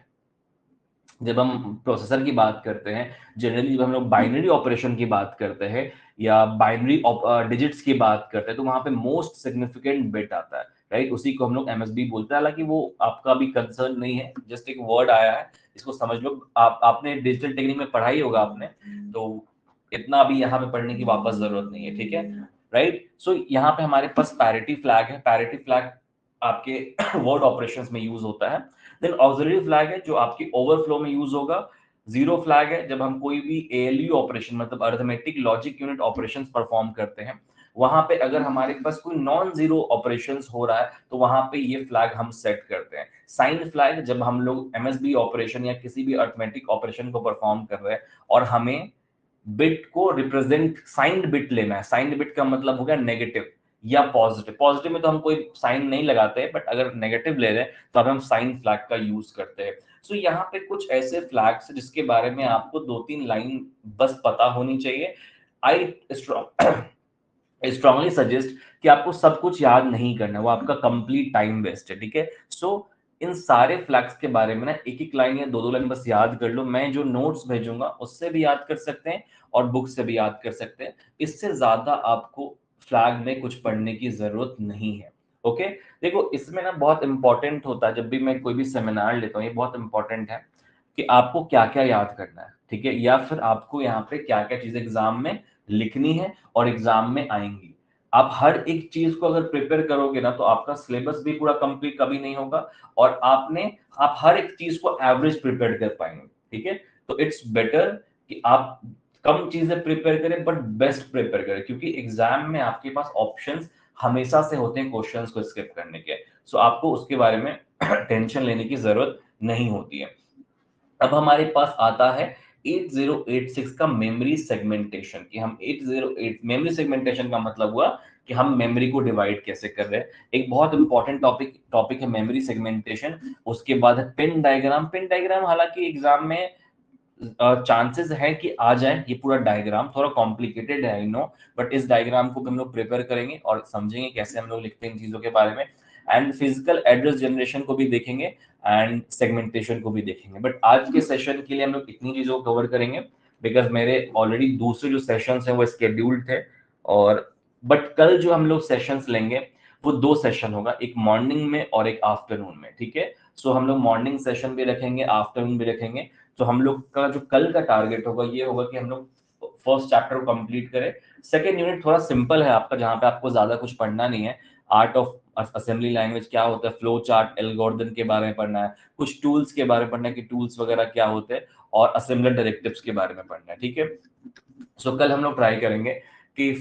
जब हम प्रोसेसर की बात करते हैं, जनरली जब हम लोग बाइनरी ऑपरेशन की बात करते हैं या बाइनरी डिजिट्स की बात करते हैं, तो वहां पे मोस्ट सिग्निफिकेंट बिट आता है, राइट? उसी को हम लोग एमएसबी बोलते हैं। हालांकि वो आपका भी कंसर्न नहीं है, जस्ट एक वर्ड आया है, इसको समझ लो। आपने डिजिटल टेक्निक में पढ़ाई होगा आपने, तो इतना अभी यहाँ पे पढ़ने की वापस जरूरत नहीं है, ठीक है? राइट? सो यहाँ पे हमारे पास पैरिटी फ्लैग है। पैरिटी फ्लैग आपके वर्ड ऑपरेशंस में यूज होता है। देन ऑक्सिलरी फ्लैग है जो आपकी ओवरफ्लो में यूज होगा। जीरो फ्लैग है जब हम कोई भी एएलयू ऑपरेशन, मतलब arithmetic logic unit operations perform करते हैं, वहां पे अगर हमारे पास कोई नॉन जीरो ऑपरेशंस हो रहा है, तो वहां पे ये फ्लैग हम सेट करते हैं। साइन फ्लैग जब हम लोग एमएसबी ऑपरेशन या किसी भी अरिथमेटिक ऑपरेशन को परफॉर्म कर रहे हैं और हमें बिट को रिप्रेजेंट, साइंड बिट लेना है। साइंड बिट का मतलब हो गया नेगेटिव या पॉजिटिव। पॉजिटिव में तो हम कोई साइन नहीं लगाते, बट अगर नेगेटिव ले रहे हैं तो हम साइन फ्लैग का यूज करते हैं। सो यहाँ पे कुछ ऐसे फ्लैग्स जिसके बारे में आपको 2-3 लाइन बस पता होनी चाहिए। आई स्ट्रांगली सजेस्ट कि आपको सब कुछ याद नहीं करना, वो आपका कंप्लीट टाइम वेस्ट है, ठीक है? सो इन सारे फ्लैग्स के बारे में ना एक एक लाइन या दो दो लाइन बस याद कर लो। मैं जो नोट्स भेजूंगा उससे भी याद कर सकते हैं और बुक से भी याद कर सकते हैं। इससे ज्यादा आपको फ्लैग में कुछ पढ़ने की जरूरत नहीं है। ओके, देखो इसमें ना बहुत इंपॉर्टेंट होता है, जब भी मैं कोई भी सेमिनार लेता हूँ ये बहुत इंपॉर्टेंट है कि आपको क्या क्या याद करना है, ठीक है, या फिर आपको यहाँ पे क्या क्या चीजें एग्जाम में लिखनी है और एग्जाम में आएंगी। आप हर एक चीज को अगर प्रिपेयर करोगे ना तो आपका सिलेबस भी पूरा कंप्लीट कभी नहीं होगा और आप हर एक चीज को एवरेज प्रिपेयर कर पाएंगे, ठीक है। तो इट्स बेटर कि आप कम चीजें प्रिपेयर करें बट बेस्ट प्रिपेयर करें, क्योंकि एग्जाम में आपके पास ऑप्शंस हमेशा से होते हैं क्वेश्चंस को स्किप करने के। सो आपको उसके बारे में टेंशन लेने की जरूरत नहीं होती है। अब हमारे पास आता है 8086 का मेमोरी सेगमेंटेशन, कि हम 808 मेमोरी सेगमेंटेशन का मतलब हुआ कि हम मेमोरी को डिवाइड कैसे कर रहे हैं। एक बहुत इंपॉर्टेंट टॉपिक है मेमोरी सेगमेंटेशन। उसके बाद है पिन डायग्राम। पिन डायग्राम हालांकि एग्जाम में चांसेस है कि आ जाए, ये पूरा डायग्राम थोड़ा कॉम्प्लिकेटेड है आई नो, बट इस डायग्राम को भी हम लोग प्रिपेयर करेंगे और समझेंगे कैसे हम लोग लिखते हैं इन चीजों के बारे में। एंड फिजिकल एड्रेस जनरेशन को भी देखेंगे एंड सेगमेंटेशन को भी देखेंगे। बट आज के सेशन के लिए हम लोग इतनी चीजों को कवर करेंगे बिकॉज मेरे ऑलरेडी दूसरे जो सेशंस हैं वो स्केड्यूल्ड थे। और बट कल जो हम लोग सेशंस लेंगे वो दो सेशन होगा, एक मॉर्निंग में और एक आफ्टरनून में, ठीक है। सो हम लोग मॉर्निंग सेशन भी रखेंगे, आफ्टरनून भी रखेंगे। तो हम लोग का जो कल का टारगेट होगा ये होगा कि हम लोग फर्स्ट चैप्टर को कंप्लीट करें। सेकेंड यूनिट थोड़ा सिंपल है आपका, जहां पे आपको ज्यादा कुछ पढ़ना नहीं है। आर्ट ऑफ असेंबली लैंग्वेज क्या होता है, फ्लो चार्ट एल्गोरिथम के बारे में पढ़ना है, कुछ टूल्स के बारे में पढ़ना है कि टूल्स वगैरह क्या होते हैं, और असेंबलर डायरेक्टिव्स के बारे में पढ़ना है, ठीक है। सो कल हम लोग ट्राई करेंगे कि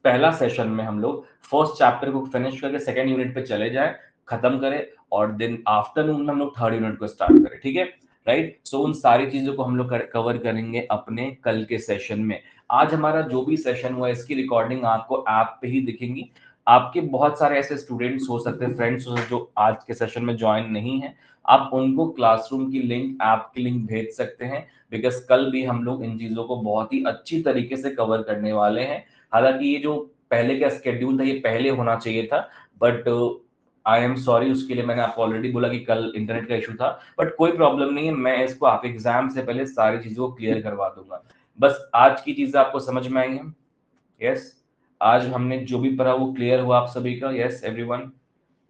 पहला सेशन में हम लोग फर्स्ट चैप्टर को फिनिश करके सेकेंड यूनिट पे चले जाए, खत्म करें, और दिन आफ्टरनून में हम लोग थर्ड यूनिट को स्टार्ट करें, ठीक है। राइट, सो उन सारी चीजों को हम लोग कवर करेंगे अपने कल के सेशन में। आज हमारा जो भी सेशन हुआ इसकी रिकॉर्डिंग आपको ऐप पे ही दिखेंगी। आपके बहुत सारे ऐसे स्टूडेंट्स हो सकते हैं, फ्रेंड्स हो सकते हैं जो आज के सेशन में ज्वाइन नहीं है, आप उनको क्लासरूम की लिंक, ऐप की लिंक भेज सकते हैं, बिकॉज कल भी हम लोग इन चीजों को बहुत ही अच्छी तरीके से कवर करने वाले हैं। हालांकि ये जो पहले का स्केड्यूल था ये पहले होना चाहिए था, बट आई एम सॉरी, उसके लिए मैंने आपको ऑलरेडी बोला कि कल इंटरनेट का इशू था, बट कोई प्रॉब्लम नहीं है, मैं इसको आप एग्जाम से पहले सारी चीजों को क्लियर करवा दूंगा। बस आज की चीजें आपको समझ में आई हैं? यस, आज हमने जो भी पढ़ा वो क्लियर हुआ आप सभी का? यस एवरीवन,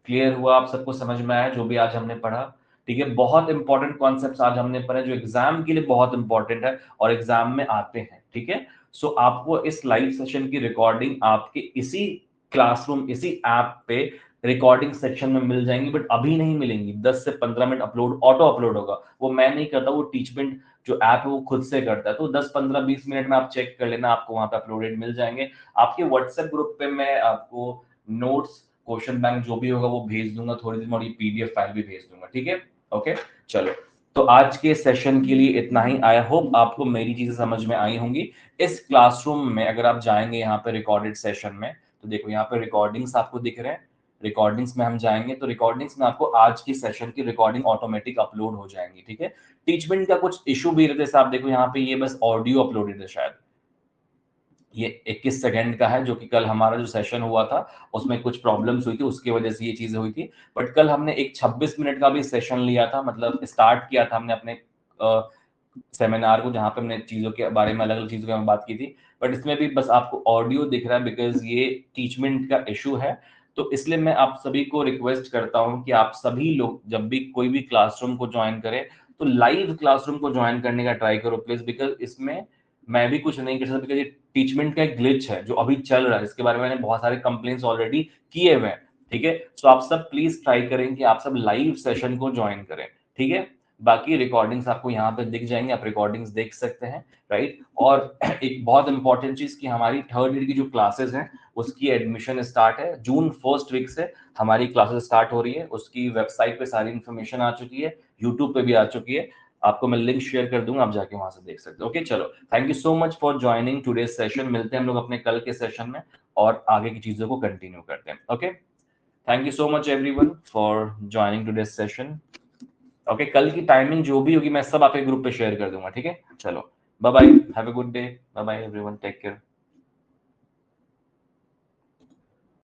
क्लियर हुआ आप सबको, समझ में आया जो भी आज हमने पढ़ा? ठीक है, बहुत इंपॉर्टेंट कॉन्सेप्ट्स आज हमने पढ़े जो एग्जाम के लिए बहुत इंपॉर्टेंट है और एग्जाम में आते हैं, ठीक है। सो आपको इस लाइव सेशन की रिकॉर्डिंग आपके इसी क्लासरूम, इसी ऐप पे रिकॉर्डिंग सेक्शन में मिल जाएंगी, बट अभी नहीं मिलेंगी। 10 से 15 मिनट अपलोड, ऑटो अपलोड होगा, वो मैं नहीं करता, वो टीचमेंट जो ऐप है वो खुद से करता है। तो 10 15 20 मिनट में आप चेक कर लेना, आपको वहां पे अपलोडेड मिल जाएंगे। आपके व्हाट्सएप ग्रुप पे मैं आपको नोट्स, क्वेश्चन बैंक जो भी होगा वो भेज दूंगा थोड़ी देर में, और ये पीडीएफ फाइल भी भेज दूंगा, ठीक है। ओके, चलो, तो आज के सेशन के लिए इतना ही। आई होप आपको मेरी चीजें समझ में आई होंगी। इस क्लासरूम में अगर आप जाएंगे यहाँ पे रिकॉर्डेड सेशन में, तो देखो यहाँ पे रिकॉर्डिंग्स आपको दिख रहे हैं। रिकॉर्डिंग्स में हम जाएंगे तो रिकॉर्डिंग्स में आपको आज की सेशन की रिकॉर्डिंग ऑटोमेटिक अपलोड हो जाएंगी, ठीक है। टीचमेंट का कुछ इशू भी रहता है, जैसे आप देखो यहाँ पे ये बस ऑडियो अपलोडेड है, शायद ये 21 सेकंड का है, जो कि कल हमारा जो सेशन हुआ था उसमें कुछ प्रॉब्लम्स हुई थी, उसकी वजह से ये चीजें हुई थी। बट कल हमने एक 26 मिनट का भी सेशन लिया था, मतलब स्टार्ट किया था हमने अपने सेमिनार को, जहां पे हमने चीजों के बारे में, अलग अलग चीजों के बारे में बात की थी। बट इसमें भी बस आपको ऑडियो दिख रहा है बिकॉज ये टीचमेंट का इशू है। तो इसलिए मैं आप सभी को रिक्वेस्ट करता हूं कि आप सभी लोग जब भी कोई भी क्लासरूम को ज्वाइन करें तो लाइव क्लासरूम को ज्वाइन करने का ट्राई करो प्लीज, बिकॉज इसमें मैं भी कुछ नहीं कर सकता, बिकॉज ये टीचमेंट का एक ग्लिच है जो अभी चल रहा है, इसके बारे में मैंने बहुत सारे कंप्लेंट्स ऑलरेडी किए हुए हैं, ठीक है। सो आप सब प्लीज ट्राई करें कि आप सब लाइव सेशन को ज्वाइन करें, ठीक है। बाकी रिकॉर्डिंग्स आपको यहाँ पे दिख जाएंगे, आप रिकॉर्डिंग्स देख सकते हैं, राइट। और एक बहुत इंपॉर्टेंट चीज कि हमारी थर्ड ईयर की जो क्लासेस हैं उसकी एडमिशन स्टार्ट है जून फर्स्ट वीक से, हमारी क्लासेस स्टार्ट हो रही है। उसकी वेबसाइट पे सारी इन्फॉर्मेशन आ चुकी है, यूट्यूब पे भी आ चुकी है, आपको मैं लिंक शेयर कर दूंगा, आप जाके वहां से देख सकते हो। ओके, चलो, thank you so much for joining today session. मिलते हैं हम लोग अपने कल के सेशन में और आगे की चीजों को कंटिन्यू करते हैं। Okay, thank you so much everyone for joining today session. Okay, कल की टाइमिंग जो भी होगी मैं सब आपके ग्रुप पे शेयर कर दूंगा, ठीक है। चलो, bye bye, have a good day, bye bye everyone, take care.